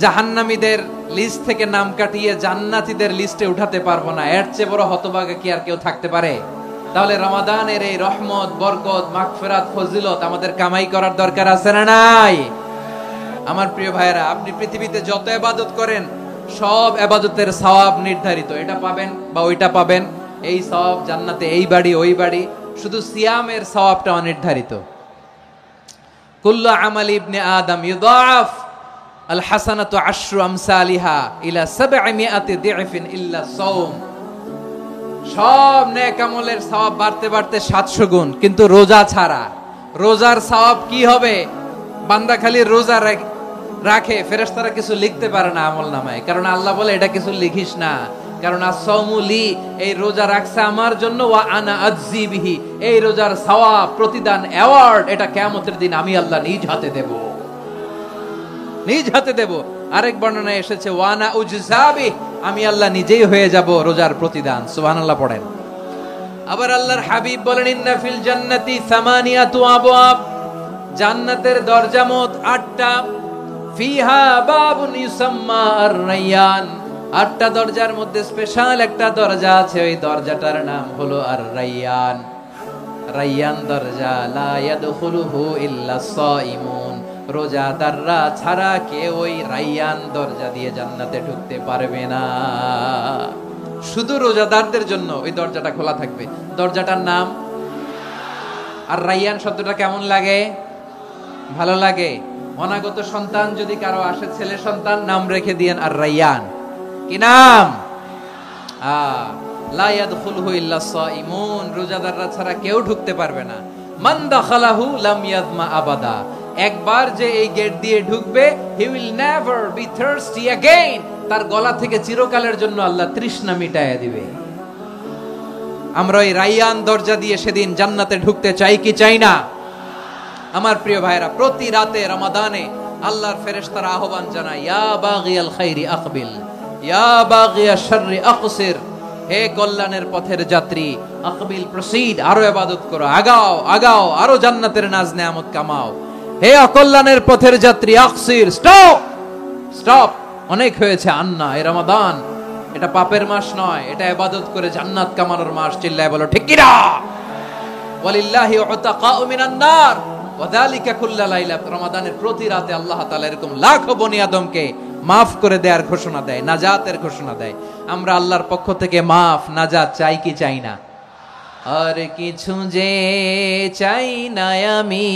জাহান্নামীদের লিস্ট থেকে নাম কাটিয়ে জান্নাতীদের লিস্টে উঠাতে পারবো না। এর চেয়ে বড় হতভাগা কি আর কেউ থাকতে পারে? তাহলে রমাদানের এই রহমত, বরকত, মাগফিরাত, ফজিলত আমাদের কামাই করার দরকার আছে না নাই? আমার প্রিয় ভাইরা, আপনি পৃথিবীতে যত ইবাদত করেন সব ইবাদতের সওয়াব নির্ধারিত। এটা পাবেন বা ওইটা পাবেন, এই সওয়াব জান্নাতে, এই বাড়ি ওই বাড়ি। শুধু সিয়ামের সওয়াবটা অনির্ধারিত। কুল্লু আমালি ইবনে আদম ইউদাফ আল হাসানাতু আশরু আমসালিহা ইলা 700 দি'ফিন ইল্লা সাওম। সব নেক আমলের সওয়াব বাড়তে বাড়তে 700 গুণ, কিন্তু রোজা ছাড়া। রোজার সওয়াব কি হবে? বান্দা খালি রোজা রাখে, ফেরেশতারা কিছু লিখতে পারে না আমলনামায়, কারণ আল্লাহ বলে এটা কিছু লিখিস না, কারণ আসসাওমু লি, এই রোজা রাখছে আমার জন্য, ওয়া আনা আজজি বিহি, এই রোজার সওয়াব, প্রতিদান, অ্যাওয়ার্ড এটা কিয়ামতের দিন আমি আল্লাহ নিজ হাতে দেব, নিজ হাতে দেব। আরেক বর্ণনায় এসেছে ওয়া আনা উজজাবি, আমি আল্লাহ নিজেই হয়ে যাব রোজার প্রতিদান। সুবহানাল্লাহ পড়েন। আবার আল্লাহর হাবিব বলেন, ইন্না ফিল জান্নাতি সামানিয়াতু আবওয়াব, জান্নাতের দরজা মোট 8টা। ফিহা বাবুন ইউসাম্মা আর-রায়্যান, 8টা দরজার মধ্যে স্পেশাল একটা দরজা আছে, ওই দরজাটার নাম হলো আর-রায়্যান। রায়্যান দরজা, লা ইয়াদখুলুহু ইল্লা সাইমুন, রোজাদাররা ছাড়া কেউ ওই রায়্যান দরজা দিয়ে জান্নাতে ঢুকতে পারবে না। শুধু রোজাদারদের জন্য ওই দরজাটা খোলা থাকবে। দরজাটার নাম আর রায়্যান। শব্দটা কেমন লাগে? ভালো লাগে। অনাগত সন্তান যদি কারো আসে, ছেলে সন্তান, নাম রেখে দিয়েন আর রায়্যান। কি নাম? লা ইয়াদখুলুহু ইল্লা সাইমুন, রোজাদাররা ছাড়া কেউ ঢুকতে পারবে না। মান দাখালাহু লাম ইয়াযমা আবাদা, একবার যে এই গেট দিয়ে ঢুকবে, he will never be thirsty again, তার গলা থেকে চিরকালের জন্য আল্লাহ তৃষ্ণা মিটায়া দিবে। আমরা এই রায়্যান দরজা দিয়ে সেদিন জান্নাতে ঢুকতে চাই কি চাই না? আমার প্রিয় ভাইরা, প্রতি রাতে রমাদানে আল্লাহর ফেরেশতারা আহ্বান জানায়, ইয়া বাগিয়াল খাইরি আকবিল, ইয়া বাগিয়াশ শাররি আকসির, হে কল্যাণের পথের যাত্রী, আকবিল, প্রসিড, আরো ইবাদত করো, আগাও আগাও, আরো জান্নাতের নাজ নেয়ামত কামাও। হে অকল্যাণের পথের যাত্রী, আকসির, স্টপ স্টপ, অনেক হয়েছে। আন্না, এই রমাদান এটা পাপের মাস নয়, এটা ইবাদত করে জান্নাত কামানোর মাস। চিল্লায় বলো ঠিক কি না? ওয়ালিল্লাহি উতাকাউ মিনান নার ওয়া যালিকা কুল্লা লাইলা, রমাদানের প্রতি রাতে আল্লাহ তাআলা এরকম লাখো বনি আদমকে মাফ করে দেওয়ার ঘোষণা দেয়, নাজাতের ঘোষণা দেয়। আমরা আল্লাহর পক্ষ থেকে মাফ, নাজাত চাই কি চাই না? আর কিছু যে চাই না আমি,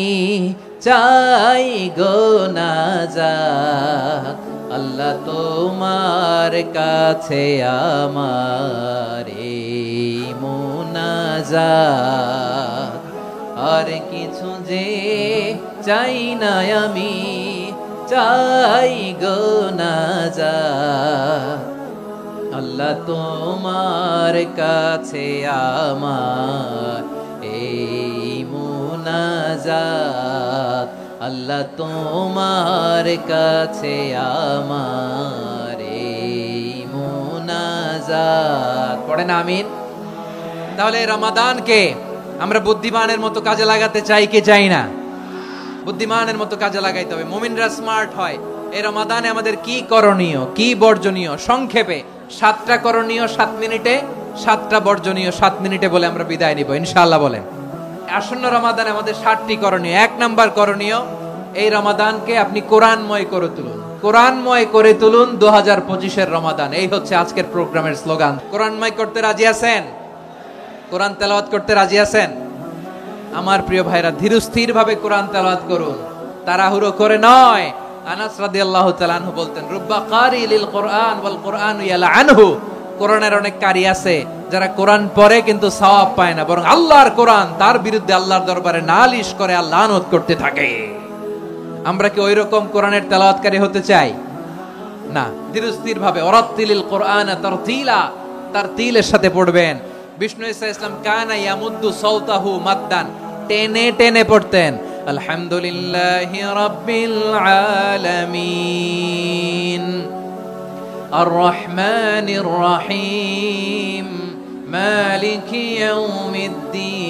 চাই গো নাজাত, আল্লাহ তোমার কাছে আমার এই মুনাজাত। আর কিছু যে চাই না আমি, চাই গো নাজাত, আল্লাহ তোমার কাছে আমার এই মুনাজাত, আল্লাহ তোমার কাছে আমার এই মুনাজাত। পড়েন আমিন। তাহলে রমাদানকে আমরা বুদ্ধিমানের মতো কাজে লাগাতে চাই কি চাই না? বুদ্ধিমানের মতো কাজে লাগাইতে হবে। মুমিনরা স্মার্ট হয়। এই রমাদানে আমাদের কি করণীয়, কি বর্জনীয়, সংক্ষেপে 7টা করণীয় 7 মিনিটে, 7টা বর্জনীয় 7 মিনিটে বলে আমরা বিদায় নিব ইনশাআল্লাহ। বলেন, আসন্ন রমাদানে আমাদের 7টি করণীয়। 1 নাম্বার করণীয়, এই রমাদানকে আপনি কোরআনময় করে তুলুন। কোরআনময় করে তুলুন 2025 রমাদান। এই হচ্ছে আজকের প্রোগ্রামের স্লোগান। কোরআনময় করতে রাজি আছেন? কোরআন তেলাওয়াত করতে রাজি আছেন? আমার প্রিয় ভাইরা, ধীরস্থির ভাবে কোরআন তেলাওয়াত করুন, তাড়াহুড়ো করে নয়। আনাস রাদিয়াল্লাহু তাআলা আনহু বলতেন, রুব্বা কারি লিল কোরআন ওয়াল কোরআন ইয়ালআনহু। কোরআনের অনেক কারি আছে যারা কোরআন পড়ে কিন্তু সওয়াব পায় না, বরং আল্লাহর কোরআন তার বিরুদ্ধে আল্লাহর দরবারে নালিশ করে আর লানত করতে থাকে। আমরা কি ওইরকম কোরআনের তেলাওয়াতকারী হতে চাই? না। ধীরস্থির ভাবে ওয়ারাত্তিলিল কোরআন তারতিলা, তারতিলের সাথে পড়বেন। বিষ্ণু ঈসা ইসলাম কানা ইয়ামুদ্দু সাওতাহু মাদ্দান, টেনে টেনে পড়তেন। আলহামদুলিল্লাহি রাব্বিল আলামিন আর রহমানির রহিম মালিকি ইয়াউমিদ্দিন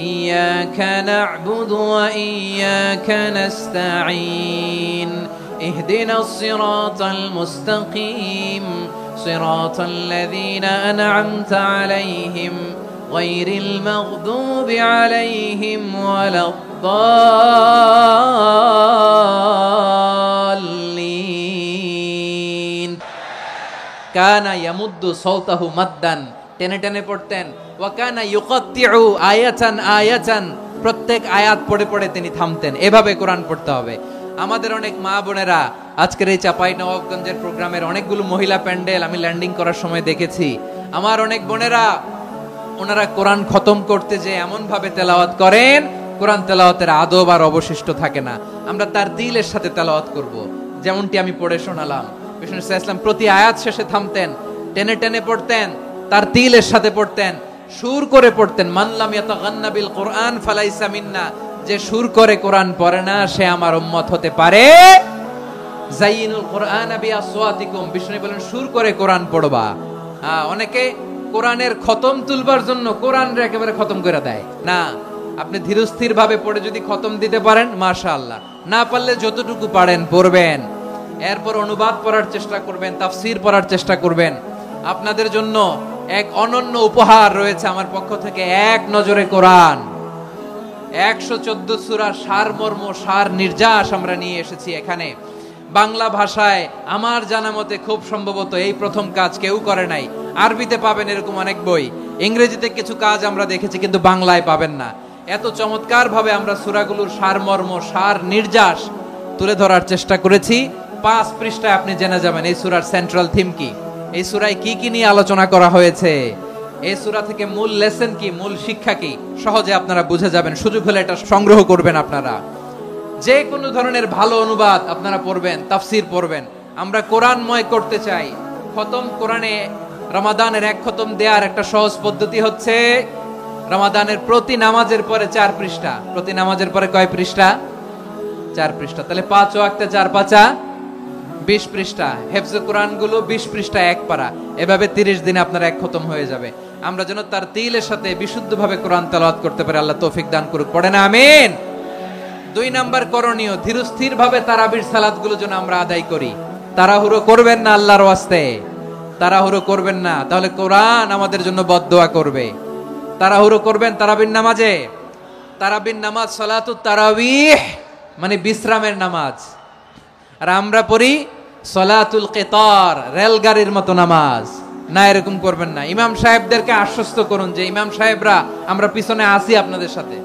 ইয়্যাকা না'বুদু ওয়া ইয়্যাকা নাস্তাঈন ইহদিনাস সিরাতাল মুস্তাকিম صراط الذين أنعمت عليهم غير المغضوب عليهم ولا الضالين كان يمد صوته مدا টেনে টেনে পড়তেন। ওয়া কানা ইউকাত্তিউ আয়াতান আয়াতান, প্রত্যেক আয়াত পড়ে পড়ে তিনি থামতেন। এভাবে কোরআন পড়তে হবে। আমাদের অনেক মা বোনেরা আজকের এই চাঁপাইনবাবগঞ্জের প্রোগ্রামের অনেকগুলো মহিলা প্যান্ডেল আমি ল্যান্ডিং করার সময় দেখেছি। আমার অনেক বোনেরা, ওনারা কোরআন খতম করতে যে এমন ভাবে তেলাওয়াত করেন, কোরআন তেলাওয়াতের আদব আর অবশিষ্ট থাকে না। আমরা তার দিলের সাথে তেলাওয়াত করব, যেমনটি আমি পড়ে শোনালাম। বিষ্ণু ইসলাম প্রতি আয়াত শেষে থামতেন, টেনে টেনে পড়তেন, তার দিলের সাথে পড়তেন, সুর করে পড়তেন। মানলাম ইয়াতাগান্না বিল কোরআন ফালাইসা মিন্না, যে সুর করে কোরআন পড়ে না সে আমার উম্মত হতে পারে। জাইনুল কোরআন বিআসওয়াতিকুম, বিষ্ণু বলেন সুর করে কোরআন পড়বা। অনেকে কোরআনের খতম তুলবার জন্য কোরআনরে একেবারে খতম করে দেয় না। আপনি ধীরস্থির ভাবে পড়ে যদি খতম দিতে পারেন মাশাআল্লাহ, না পারলে যতটুকু পারেন পড়বেন। এরপর অনুবাদ পড়ার চেষ্টা করবেন, তাফসীর পড়ার চেষ্টা করবেন। আপনাদের জন্য এক অনন্য উপহার রয়েছে আমার পক্ষ থেকে, এক নজরে কোরআন। 114 সূরার সারমর্ম, সার নির্যাস আমরা নিয়ে এসেছি এখানে। বাংলা ভাষায় আমার জানা মতে খুব সম্ভবত এই প্রথম কাজ কেউ করে নাই। আরবিতে পাবেন এরকম অনেক বই, ইংরেজিতে কিছু কাজ আমরা দেখেছি, কিন্তু বাংলায় পাবেন না। এত চমৎকার ভাবে আমরা সূরাগুলোর সারমর্ম, সার নির্যাস তুলে ধরার চেষ্টা করেছি। 5 পৃষ্ঠায় আপনি জেনে যাবেন এই সূরার সেন্ট্রাল থিম কি, এই সূরায় কি কি নিয়ে আলোচনা করা হয়েছে, এই সূরা থেকে মূল লেসন কি, মূল শিক্ষা কি, সহজে আপনারা বুঝে যাবেন। সুযোগ হলে এটা সংগ্রহ করবেন। আপনারা যে কোনো ধরনের ভালো অনুবাদ আপনারা পড়বেন, তাফসীর পড়বেন। আমরা কোরআনময় করতে চাই। খতম কোরআনে রমাদানের 1 খতম দেওয়ার একটা সহজ পদ্ধতি হচ্ছে রমাদানের প্রতি নামাজের পরে 4 পৃষ্ঠা। প্রতি নামাজের পরে কয় পৃষ্ঠা? 4 পৃষ্ঠা। তাহলে 5 ওয়াক্তে 4 পাঁচা 20 পৃষ্ঠা। হেফজে কোরআন গুলো 20 পৃষ্ঠা 1 পারা। এভাবে 30 দিনে আপনার 1 খতম হয়ে যাবে। আমরা যেন তার তিলের সাথে বিশুদ্ধভাবে কোরআন তেলাওয়াত করতে পারি। আল্লাহ তৌফিক দান করুক। পড়ে না আমিন। 2 নাম্বার করণীয়, ধীরস্থির ভাবে তারাবির সালাতগুলো যেন আমরা আদায় করি। তাড়াহুড়ো করবেন না আল্লাহর ওয়াস্তে, তাড়াহুড়ো করবেন না, তাহলে কোরআন আমাদের জন্য বদদোয়া করবে। তাড়াহুড়ো করবেন তারাবির নামাজে। তারাবির নামাজ সালাতুত তারাবিহ মানে বিশ্রামের নামাজ। আর আমরা পড়ি সালাতুল কিতার, রেলগাড়ির মতো নামাজ। না, এরকম করবেন না। ইমাম সাহেবদেরকে আশ্বস্ত করুন যে ইমাম সাহেবরা আমরা পিছনে আসি আপনাদের সাথে,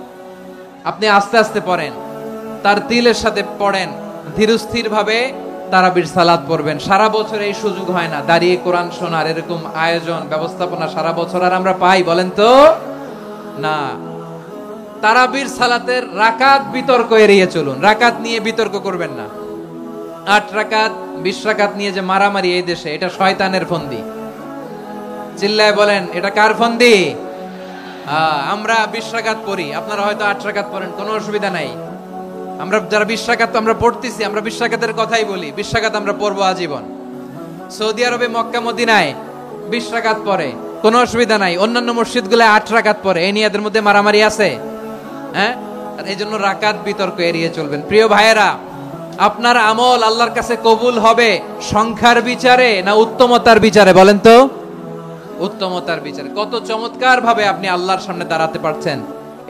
আপনি আস্তে আস্তে পড়েন, তার তিলের সাথে পড়েন, ধীরস্থির ভাবে তারাবির সালাত পড়বেন। সারা বছর এই সুযোগ হয় না দাঁড়িয়ে কোরআন শোনার, এরকম আয়োজন ব্যবস্থাপনা সারা বছর আর আমরা পাই বলেন তো না। তারাবির সালাতের রাকাত বিতর্ক এড়িয়ে চলুন। রাকাত নিয়ে বিতর্ক করবেন না। 8 রাকাত 20 রাকাত নিয়ে যে মারামারি এই দেশে, এটা শয়তানের ফন্দি। চিল্লায় বলেন এটা কার ফন্দি? আমরা 20 রাকাত পড়ি, আপনারা হয়তো 8 রাকাত পড়েন, কোনো অসুবিধা নাই। আমরা যারা 20 রাকাত আমরা পড়তেছি, আমরা 20 রাকাতের কথাই বলি। 20 রাকাত আমরা পড়বো আজীবন। সৌদি আরবে মক্কা মদিনায় 20 রাকাত পড়ে, কোনো অসুবিধা নাই। অন্যান্য মসজিদগুলো 8 রাকাত পড়ে, এই নিয়ে এদের মধ্যে মারামারি আছে? হ্যাঁ, এই জন্য রাকাত বিতর্ক এড়িয়ে চলবেন। প্রিয় ভাইয়েরা, আপনার আমল আল্লাহর কাছে কবুল হবে সংখ্যার বিচারে না উত্তমতার বিচারে? বলেন তো। উত্তমতার বিচারে। কত চমৎকার ভাবে আপনি আল্লাহর সামনে দাঁড়াতে পারছেন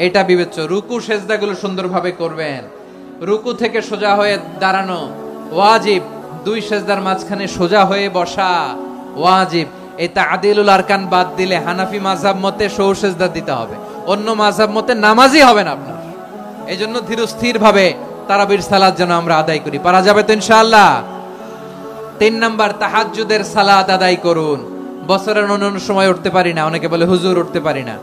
এটা বিবেচ্য। রুকু সেজদাগুলো সুন্দরভাবে করবেন। রুকু থেকে সোজা হয়ে দাঁড়ানো ওয়াজিব, 2 সেজদার মাঝখানে সোজা হয়ে বসা ওয়াজিব। এই তা'দিলুল আরকান বাদ দিলে হানাফি মাযহাব মতে সৌ সেজদা দিতে হবে, অন্য মাযহাব মতে নামাজই হবে না আপনার। এইজন্য ধীরস্থির ভাবে তারাবির সালাত যেন আমরা আদায় করি। পারা যাবে তো ইনশাআল্লাহ? 3 নাম্বার, তাহাজ্জুদের সালাত আদায় করুন। বছরের অন্যান্য সময় উঠতে পারি না, অনেকে বলে হুজুর উঠতে পারি না,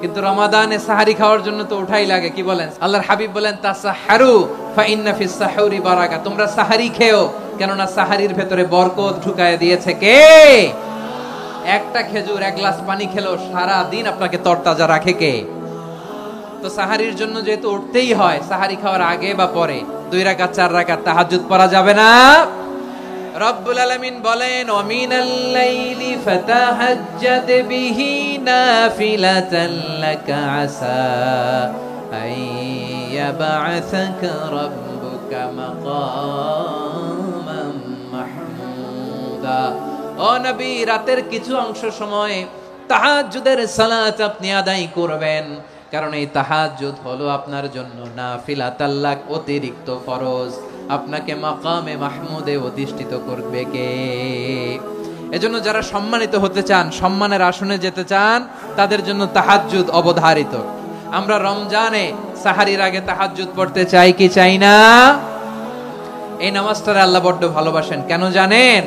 কিন্তু রমাদানে সাহারি খাওয়ার জন্য তো উঠাই লাগে। কি বলেন? আল্লাহর হাবিব বলেন তাসাহহারু ফা ইন্না ফিস সাহুরি বারাকা, তোমরা সাহারি খেও, কেননা সাহারির ভেতরে বরকত ঢুকায় দিয়েছে কে? একটা খেজুর, 1 গ্লাস পানি খেলেও সারা দিন আপনাকে তরতাজা রাখে কে? তো সাহারির জন্য যেহেতু উঠতেই হয়, সাহারি খাওয়ার আগে বা পরে 2 রাকাত 4 রাকাত তাহাজ্জুদ পড়া যাবে না? রব্বুল আলামিন বলেন ওয়া মিনাল লাইলি ফাতাহাজ্জাদ বিহি নাফিলাতান লাকা আসা আইয়াবআসাকা রাব্বুকা মাকামান মাহমুদা। ও নবী, রাতের কিছু অংশ সময় তাহাজ্জুদের সালাত আপনি আদায় করবেন, কারণ এই তাহাজ্জুদ হলো আপনার জন্য নাফিলাতাল লাক, অতিরিক্ত ফরজ। আপনাকে মাকামে মাহমুদে অধিষ্ঠিত করবে কে? এজন্য যারা সম্মানিত হতে চান, সম্মানের আসনে যেতে চান, তাদের জন্য তাহাজ্জুদ অবধারিত। আমরা রমজানে সাহারির আগে তাহাজ্জুদ পড়তে চাই কি চাই না? এই নামাজটারে আল্লাহ বড্ড ভালোবাসেন। কেন জানেন?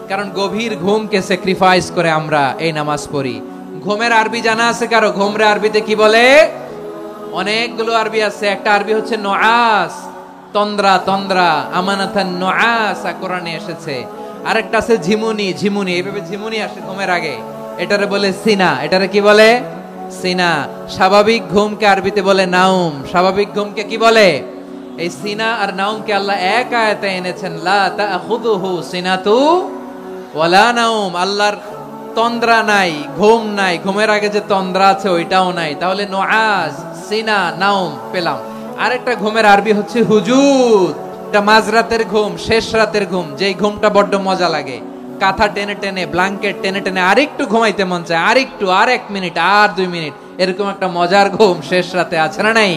কারণ গভীর ঘুমকে স্যাক্রিফাইস করে আমরা এই নামাজ পড়ি। ঘুমের আরবি জানা আছে কারো? ঘুমরে আরবিতে কি বলে? অনেকগুলো আরবি আছে। একটা আরবি হচ্ছে নুআস, তন্দ্রা, তন্দ্রা, আমানাতান নুআস কোরআনে এসেছে। আরেকটা আছে ঝিমুনি, ঝিমুনি, এইভাবে ঝিমুনি আসে ঘুমের আগে, এটারে বলে সিনা। এটারে কি বলে? সিনা। স্বাভাবিক ঘুমকে আরবিতে বলে নাউম। স্বাভাবিক ঘুমকে কি বলে? এই সিনা আর নাউমকে আল্লাহ এক আয়াতে এনেছেন, লা তাখুযুহু সিনাতু ওয়ালা নাউম। আল্লাহর তন্দ্রা নাই, ঘুম নাই। ঘুমের আগে যে তন্দ্রা আছে ওইটাও নাই। তাহলে নুআস, সিনা, নাউম পেলাম। আরেকটা ঘুমের আরবি হচ্ছে হুজুদ। এটা মাঝরাতের ঘুম, শেষ রাতের ঘুম, যেই ঘুমটা বড্ড মজা লাগে। কাঁথা টেনে টেনে, ব্ল্যাঙ্কেট টেনে টেনে আরেকটু ঘুমাইতে মন চায়, আরেকটু, আর 1 মিনিট, আর 2 মিনিট, এরকম একটা মজার ঘুম শেষ রাতে আছে না নাই?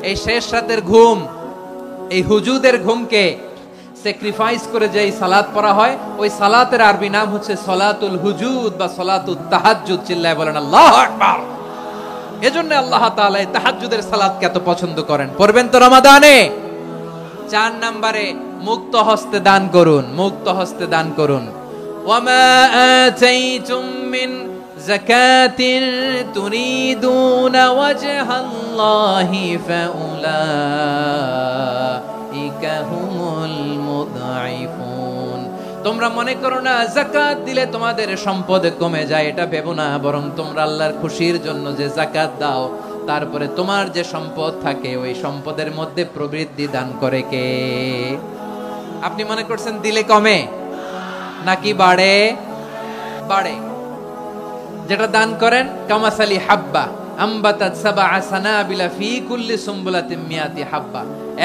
এই শেষ রাতের ঘুম, এই হুজুদের ঘুমকে স্যাক্রিফাইস করে যেই সালাত পড়া হয়, ওই সালাতের আরবি নাম হচ্ছে সলাতুল হুজুদ বা সলাতুত তাহাজ্জুদ। চিল্লায় বলেন আল্লাহু আকবার। এজন্য আল্লাহ তাআলা এই তাহাজ্জুদের সালাতকে এত পছন্দ করেন। পড়বেন তো রমাদানে। 4 নম্বরে, মুক্ত হস্তে দান করুন। মুক্ত হস্তে দান করুন। ওয়ামা আতাইতুম মিন যাকাতিন তুরিদুনা ওয়াজহাল্লাহি ফাউলাইকা হুমুল মুদঈফুন। তোমরা মনে করো না যাকাত দিলে তোমাদের সম্পদ কমে যায়, এটা ভেবো না। বরং তোমরা আল্লাহর খুশির জন্য যে যাকাত দাও, তারপরে তোমার যে সম্পদ থাকে ওই সম্পদের মধ্যে প্রবৃদ্ধি দান করে কে? আপনি মনে করছেন দিলে কমে নাকি বাড়ে? বাড়ে। যেটা দান করেন, কামাসালি হাব্বা আম্বাতাত সাবআ সানাবিলা ফি কুল্লি সুমবুলাতিন মিয়াতি হাব্বা।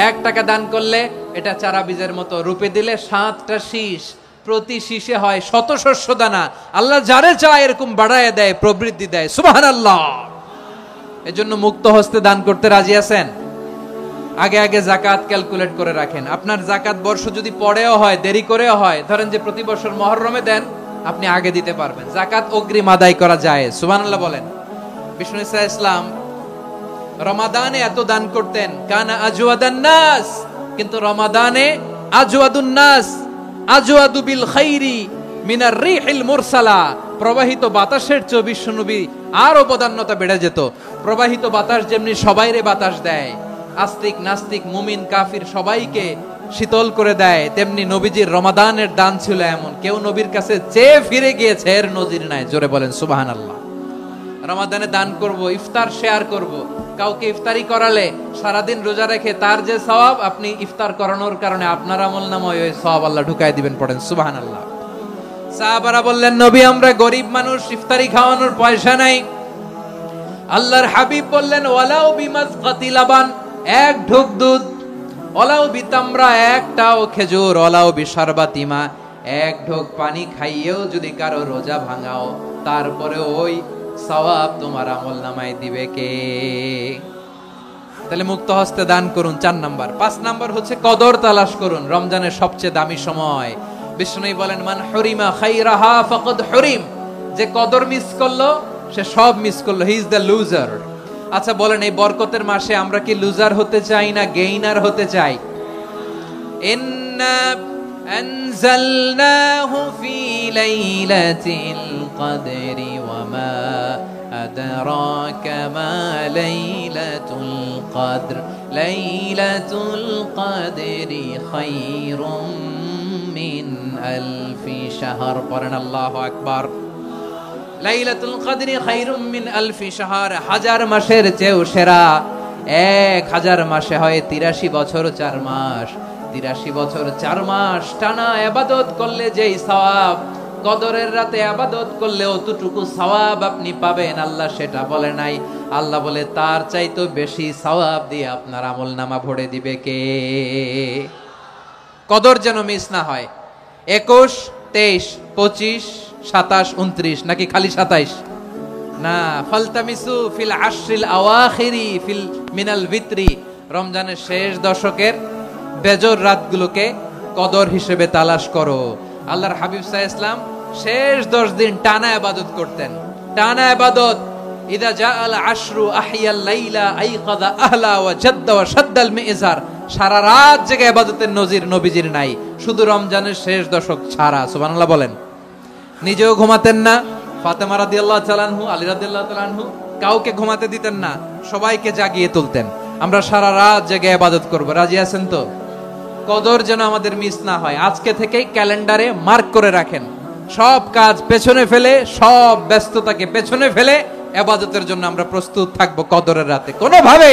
1 টাকা দান করলে এটা চারা বীজের মতো, রূপে দিলে 7টা শীষ, প্রতি শীষে হয় 100 শস্য দানা। আল্লাহ যারে চায় এরকম বাড়ায় দেয়, প্রবৃদ্ধি দেয়। সুবহানাল্লাহ। এজন্য মুক্ত হস্তে দান করতে রাজি আছেন? আগে আগে যাকাত ক্যালকুলেট করে রাখেন। আপনার যাকাত বর্ষ যদি পরেও হয়, দেরি করেও হয়, ধরেন যে প্রতি বছর মুহররমে দেন, আপনি আগে দিতে পারবেন। যাকাত অগ্রিম আদায় করা যায়। সুবহানাল্লাহ বলেন। বিষ্ণু ইসা ইসলাম রমাদানে এত দান করতেন, কানা আজওয়াদান নাস, কিন্তু রমাদানে আজওয়াদুন নাস আজওয়াদু বিল খাইরি মিনার রিহিল মুরসালা। প্রবাহিত বাতাসের চেয়ে বিশ্বনবী আর অবদান্যতা বেড়ে যেত। প্রবাহিত বাতাস যেমনি সবাইরে বাতাস দেয়, আস্তিক নাস্তিক মুমিন কাফির সবাইকে শীতল করে দেয়, তেমনি নবীজির রমাদানের দান ছিল এমন, কেউ নবীর কাছে চেয়ে ফিরে গিয়েছে এর নজির নাই। জোরে বলেন সুবহানাল্লাহ। রমাদানে দান করব, ইফতার শেয়ার করব। কাউকে ইফতারি করালে সারাদিন রোজা রেখে তার যে সওয়াব, আপনি ইফতার করানোর কারণে আপনার আমলনামায় ওই সওয়াব আল্লাহ ঢুকায় দিবেন। পড়েন সুবহানাল্লাহ। সাহাবারা বললেন, নবী আমরা গরিব মানুষ, ইফতারি খাওয়ানোর পয়সা নাই। আল্লাহর হাবিব বললেন, ওয়ালাউ বিমাজকাতি লাবান, এক ঢোক দুধ, ওয়ালাউ বিতামরা, একটাও খেজুর, ওয়ালাউ বিশারবাতিমা, এক ঢোক পানি খাইয়েও যদি কারো রোজা ভাঙাও, তারপরে ওই সওয়াব তোমার আমলনামায় দিবে কে? তাহলে মুক্ত হস্তে দান করুন, 4 নাম্বার। 5 নাম্বার হচ্ছে কদর তালাশ করুন, রমজানের সবচেয়ে দামি সময়। বিষ্ণু বলেন, মান হুরিমা খাইরাহা ফাকাদ হুরিম, যে কদর মিস করলো সে সব মিস করলো, হি ইজ দ্য লুজার। আচ্ছা বলেন, এই বরকতের মাসে আমরা কি লুজার হতে চাই না গেইনার হতে চাই? ইন্না আনজালনাহু ফি লাইলাতিল কদরি ওয়া মা আদরাকা মা লাইলাতুল কদর, লাইলাতুল কদরি খায়রুম মিন আলফি শাহর। পড়েন আল্লাহু আকবার। লাইলাতুল কদরি খায়রুম মিন আলফি শাহর, 1000 মাসের চেয়েও সেরা। 1000 মাসে হয় 83 বছর 4 মাস। 83 বছর 4 মাস টানা ইবাদত করলে যেই সওয়াব, কদরের রাতে ইবাদত করলে অতটুকু সওয়াব আপনি পাবেন, আল্লাহ সেটা বলে নাই। আল্লাহ বলে তার চাইতে বেশি সওয়াব দিয়ে আপনার আমলনামা ভরে দিবে কে? কদর যেন মিস না হয়। 21, 23, 25, 27, 29 নাকি খালি 27? না, ফালতামিসু ফিল আশরিল আওয়াখিরি ফিল মিনাল ভিতরি, রমজানের শেষ দশকের বেজর রাতগুলোকে কদর হিসেবে তালাশ করো। আল্লাহর হাবিব সাল্লাল্লাহু আলাইহি ওয়াসাল্লাম শেষ 10 দিন টানা ইবাদত করতেন, টানা ইবাদত। ইদা জাআল আশরু আহিয়াল লাইলা আইকাযা আহলা ওয়া জাদ্দা ওয়া শাদ্দাল মিজার, সারা রাত জেগে ইবাদতের নজির নবীজির নাই, শুধু রমজানের শেষ দশক ছাড়া। সুবহানাল্লাহ বলেন। নিজেও ঘুমাতেন না, ফাতেমা রাদিয়াল্লাহু তাআলা আনহু, আলী রাদিয়াল্লাহু তাআলা আনহু কাউকে ঘুমাতে দিতেন না, সবাইকে জাগিয়ে তুলতেন। আমরা সারা রাত জেগে ইবাদত করব, রাজি আছেন তো? কদর যেন আমাদের মিস না হয়। আজকে থেকেই ক্যালেন্ডারে মার্ক করে রাখেন, সব কাজ পেছনে ফেলে, সব ব্যস্ততাকে পেছনে ফেলে ইবাদতের জন্য আমরা প্রস্তুত থাকব কদরের রাতে। কোনোভাবে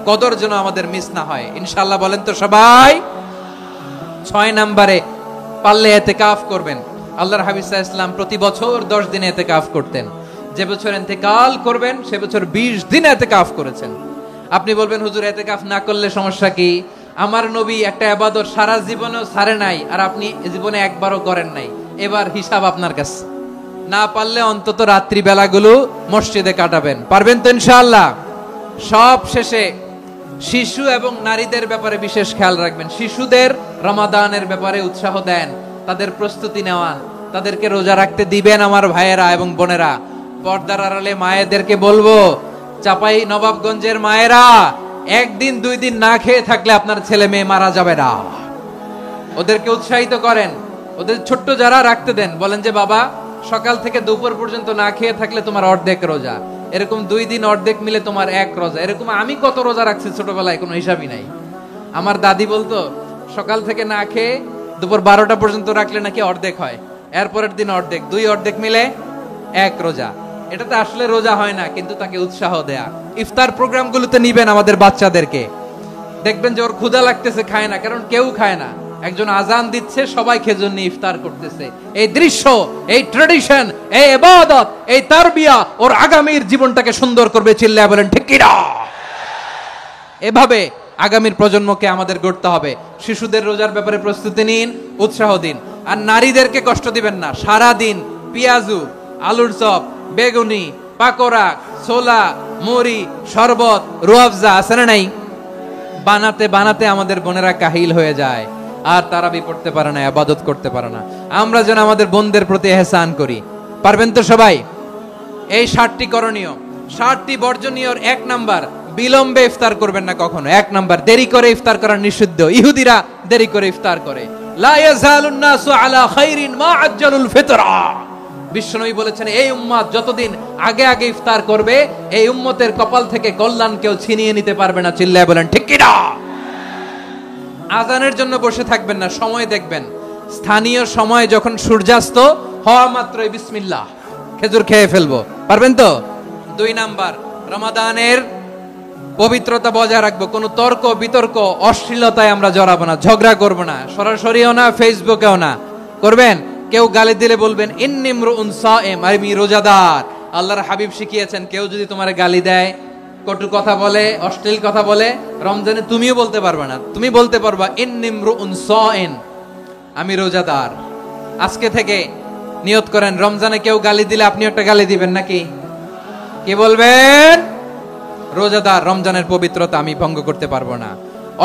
কদর যেন আমাদের মিস না হয়, ইনশাআল্লাহ। বলেন তো সবাই। 6 নম্বরে পারলে ইতিকাফ করবেন। আল্লাহর হাবিব সাল্লাল্লাহু আলাইহি ওয়াসাল্লাম প্রতি বছর 10 দিন ইতিকাফ করতেন। যে বছর ইন্তেকাল করবেন সে বছর 20 দিন ইতিকাফ করেছেন। আপনি বলবেন, হুজুর ইতিকাফ না করলে সমস্যা কি? আমার নবী একটা ইবাদত সারা জীবনেও ছাড়ে নাই, আর আপনি জীবনে একবারও করেন নাই। এবার হিসাব আপনার কাছে। না পারলে অন্তত রাত্রি বেলাগুলো মসজিদে কাটাবেন। পারবেন তো ইনশাআল্লাহ? সব শেষে শিশু এবং নারীদের ব্যাপারে বিশেষ খেয়াল রাখবেন। শিশুদের রমাদানের ব্যাপারে উৎসাহ দেন, তাদের প্রস্তুতি নেওয়ান, তাদেরকে রোজা রাখতে দিবেন। আমার ভাইয়েরা এবং বোনেরা, পর্দার আড়ালে মায়েদেরকে বলবো, চাপাই নবাবগঞ্জের মায়েরা, 1 দিন 2 দিন না খেয়ে থাকলে আপনার ছেলে মেয়ে মারা যাবে না। ওদেরকে উৎসাহিত করেন, ওদের ছোট্ট যারা রাখতে দেন, বলেন যে বাবা সকাল থেকে দুপুর পর্যন্ত না খেয়ে থাকলে তোমার অর্ধেক রোজা, এরকম 2 দিন অর্ধেক মিলে তোমার 1 রোজা। এরকম আমি কত রোজা রাখছি ছোটবেলায়, কোনো হিসাবই নাই। আমার দাদি বলতো, সকাল থেকে না খেয়ে দুপুর 12টা পর্যন্ত রাখলে নাকি অর্ধেক হয়, এরপরের দিন অর্ধেক, 2 অর্ধেক মিলে 1 রোজা। এটা তো আসলে রোজা হয় না, কিন্তু তাকে উৎসাহ দেয়া। ইফতার প্রোগ্রামগুলোতে নিবেন আমাদের বাচ্চাদেরকে, দেখবেন যে ওর ক্ষুধা লাগতেছে, খায় না, কারণ কেউ খায় না। একজন আজান দিচ্ছে, সবাই খেজুর নিয়ে ইফতার করতেছে। এই দৃশ্য, এই ট্র্যাডিশন, এই ইবাদত, এই তারবিয়া ওর আগামীর জীবনটাকে সুন্দর করবে। চিল্লায় বলেন ঠিক কি না? এভাবে আগামীর প্রজন্মকে আমাদের গড়তে হবে। শিশুদের রোজার ব্যাপারে প্রস্তুতি নিন, উৎসাহ দিন। আর নারীদেরকে কষ্ট দিবেন না। সারা দিন পেঁয়াজু, আলুর চপ, বেগুনি, পাকোড়া, ছোলা, মুড়ি, শরবত, রুয়াফজা আছে না নাই, বানাতে বানাতে আমাদের বোনেরা কাহিল হয়ে যায়, আর তারাবি পড়তে পারে না, ইবাদত করতে পারে না। আমরা যেন আমাদের বোনদের প্রতি ইহসান করি। পারবেন তো সবাই? এই 7টি করণীয়, 7টি বর্জনীয়। 1 নাম্বার, বিলম্বে ইফতার করবেন না কখনো। 1 নাম্বার, দেরি করে ইফতার করা নিষিদ্ধ। ইহুদিরা দেরি করে ইফতার করে। লা ইয়াজালুন নাসু আলা খাইরিন মা আজ্জালুল ফিতরা। বিশ্বনবী বলেছেন, এই উম্মত যতদিন আগে আগে ইফতার করবে, এই উম্মতের কপাল থেকে কল্যাণ কেউ ছিনিয়ে নিতে পারবে না। চিল্লায় বলেন ঠিক কি না? আজানের জন্য বসে থাকবেন না, সময় দেখবেন। স্থানীয় সময় যখন সূর্যাস্ত হওয়া মাত্রই বিসমিল্লাহ, খেজুর খেয়ে ফেলবো। পারবেন তো? 2 নাম্বার, রমাদানের পবিত্রতা বজায় রাখবো। কোনো তর্ক বিতর্ক অশ্লীলতায় আমরা জড়াবো না, ঝগড়া করবো না, সরাসরিও না, ফেসবুকেও না। করবেন? কেউ গালি দিলে বলবেন ইন্নী ইমরুউন সায়েম, আমি রোজাদার। আল্লাহর হাবিব শিখিয়েছেন কেউ যদি তোমার গালি দেয়, কটু কথা বলে, অশ্লীল কথা বলে, রমজানে তুমিও বলতে পারবে না, তুমি বলতে পারবা ইন্নী ইমরুউন সায়েম, আমি রোজাদার। আজকে থেকে নিয়ত করেন, রমজানে কেউ গালি দিলে আপনি একটা গালি দিবেন নাকি? কি বলবেন? রোজাদার, রমজানের পবিত্রতা আমি ভঙ্গ করতে পারবো না।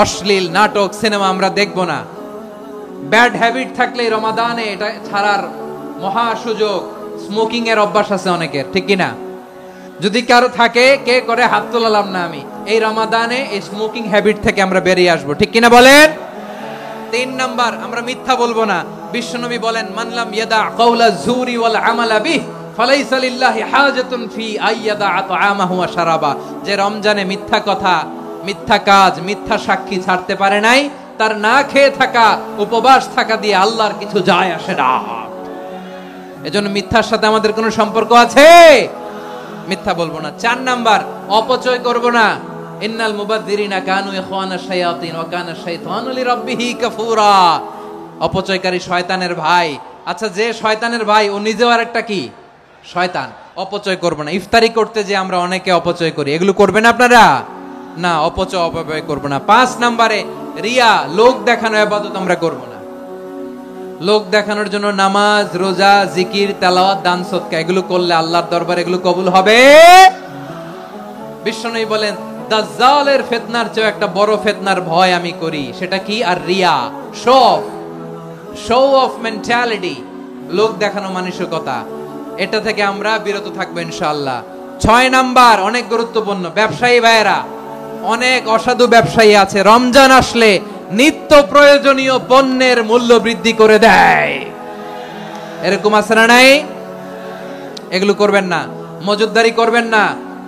অশ্লীল নাটক, সিনেমা আমরা দেখবো না। ব্যাড হ্যাবিট থাকলে রমাদানে এটা ছাড়ার মহা সুযোগ। স্মোকিং এর অভ্যাস আছে অনেকের, ঠিক কিনা? যদি কারো থাকে, কে করে হাত তোলালাম না আমি, এই রমাদানে এই স্মোকিং হ্যাবিট থেকে আমরা বেরিয়ে আসবো, ঠিক কিনা বলেন? 3 নাম্বার, আমরা মিথ্যা বলবো না। বিশ্বনবী বলেন, মানলাম ইয়াদা কাওলা যুরি ওয়াল আমালা বিহি ফালাইসা লিল্লাহি হাজাতুন ফি আইয়াদা তাআমাহু ওয়া শারাবা। যে রমজানে মিথ্যা কথা, মিথ্যা কাজ, মিথ্যা সাক্ষী ছাড়তে পারে নাই, তার না খেয়ে থাকা, উপবাস থাকা দিয়ে আল্লাহর কিছু যায় আসে না। এজন্য মিথ্যার সাথে আমাদের কোনো সম্পর্ক আছে? মিথ্যা বলবো না। 4 নাম্বার, অপচয় করব না। ইন্নাল মুবাযযিরিনা কানু ইখওয়ানাশ শায়াতিন ওয়া কানা শাইতানু লিরাব্বিহি কাফুরা। অপচয়কারী শয়তানের ভাই। আচ্ছা, যে শয়তানের ভাই ও নিজেও আরেকটা কি? শয়তান। অপচয় করব না। ইফতারি করতে যে আমরা অনেকে অপচয় করি, এগুলো করবেন আপনারা না। অপচয় করব না। 5 নম্বরে রিয়া, লোক দেখানো ইবাদত আমরা করব না। লোক দেখানোর জন্য নামাজ, রোজা, জিকির, তেলাওয়াত, দান, সদকা এগুলো করলে আল্লাহর দরবারে এগুলো কবুল হবে। বিশ্বনবী বলেন, দাজ্জালের ফিতনার চেয়ে একটা বড় ফিতনার ভয় আমি করি, সেটা কি? আর রিয়া, শো অফ মেন্টালিটি, লোক দেখানো মানসিকতা। এটা থেকে আমরা বিরত থাকবো ইনশাআল্লাহ। 6 নাম্বার, অনেক গুরুত্বপূর্ণ, ব্যবসায়ী ভাইয়েরা, অনেক অসাধু ব্যবসায়ী আছে রমজান আসলে নিত্য প্রয়োজনীয় পণ্যের মূল্য বৃদ্ধি করে দেয়। এরকম আছে না নাই? এগুলো করবেন না। মজুদদারি করবেন না।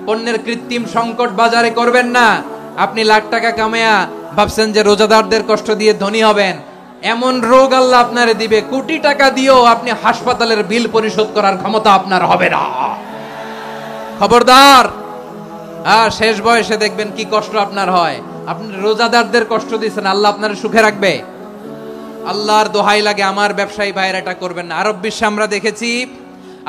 পণ্যের কৃত্রিম সংকট বাজারে করবেন না। আপনি লাখ টাকা কামায়া ভাবছেন যে রোজাদারদের কষ্ট দিয়ে ধনী হবেন, এমন রোগ আল্লাহ আপনারে দিবে, কোটি টাকা দিয়েও আপনি হাসপাতালের বিল পরিশোধ করার ক্ষমতা আপনার হবে না। খবরদার। শেষ বয়সে দেখবেন কি কষ্ট আপনার হয়। আপনি রোজাদারদের কষ্ট দিচ্ছেন, আল্লাহ আপনার সুখে রাখবে? আল্লাহর দোহাই লাগে, আমার ব্যবসায়ী ভাইয়েরা এটা করবেন না। আরব বিশ্বে আমরা দেখেছি,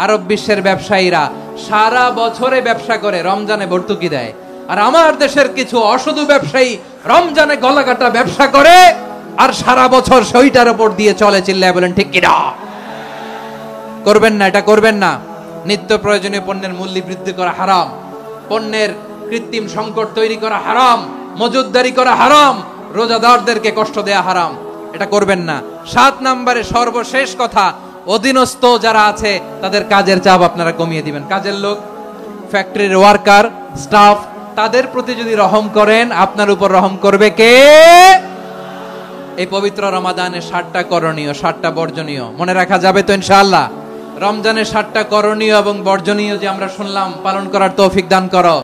আরব বিশ্বের ব্যবসায়ীরা সারা বছরে ব্যবসা করে, রমজানে ভর্তুকি দেয়। আর আমার দেশের কিছু অসাধু ব্যবসায়ী রমজানে গলাকাটা ব্যবসা করে আর সারা বছর সেইটার উপর দিয়ে চলে। চিল্লায় বলেন ঠিক কিনা? করবেন না, এটা করবেন না। নিত্য প্রয়োজনীয় পণ্যের মূল্য বৃদ্ধি করা হারাম, পণ্যের কৃত্রিম সংকট তৈরি করা হারাম, মজুদদারি করা হারাম, রোজাদারদেরকে কষ্ট দেয়া হারাম, এটা করবেন না। 7 নম্বরে সর্বশেষ কথা, অধীনস্থ যারা আছে তাদের কাজের চাপ আপনারা কমিয়ে দিবেন। কাজের লোক, ফ্যাক্টরির ওয়ার্কার, স্টাফ, তাদের প্রতি যদি রহম করেন, আপনার উপর রহম করবে কে? এই পবিত্র রমাদানে 7টা করণীয়, 7টা বর্জনীয় মনে রাখা যাবে তো ইনশাআল্লাহ? রমজানের 7টা করণীয় এবং বর্জনীয় যে আমরা শুনলাম, পালন করার তৌফিক দান করো।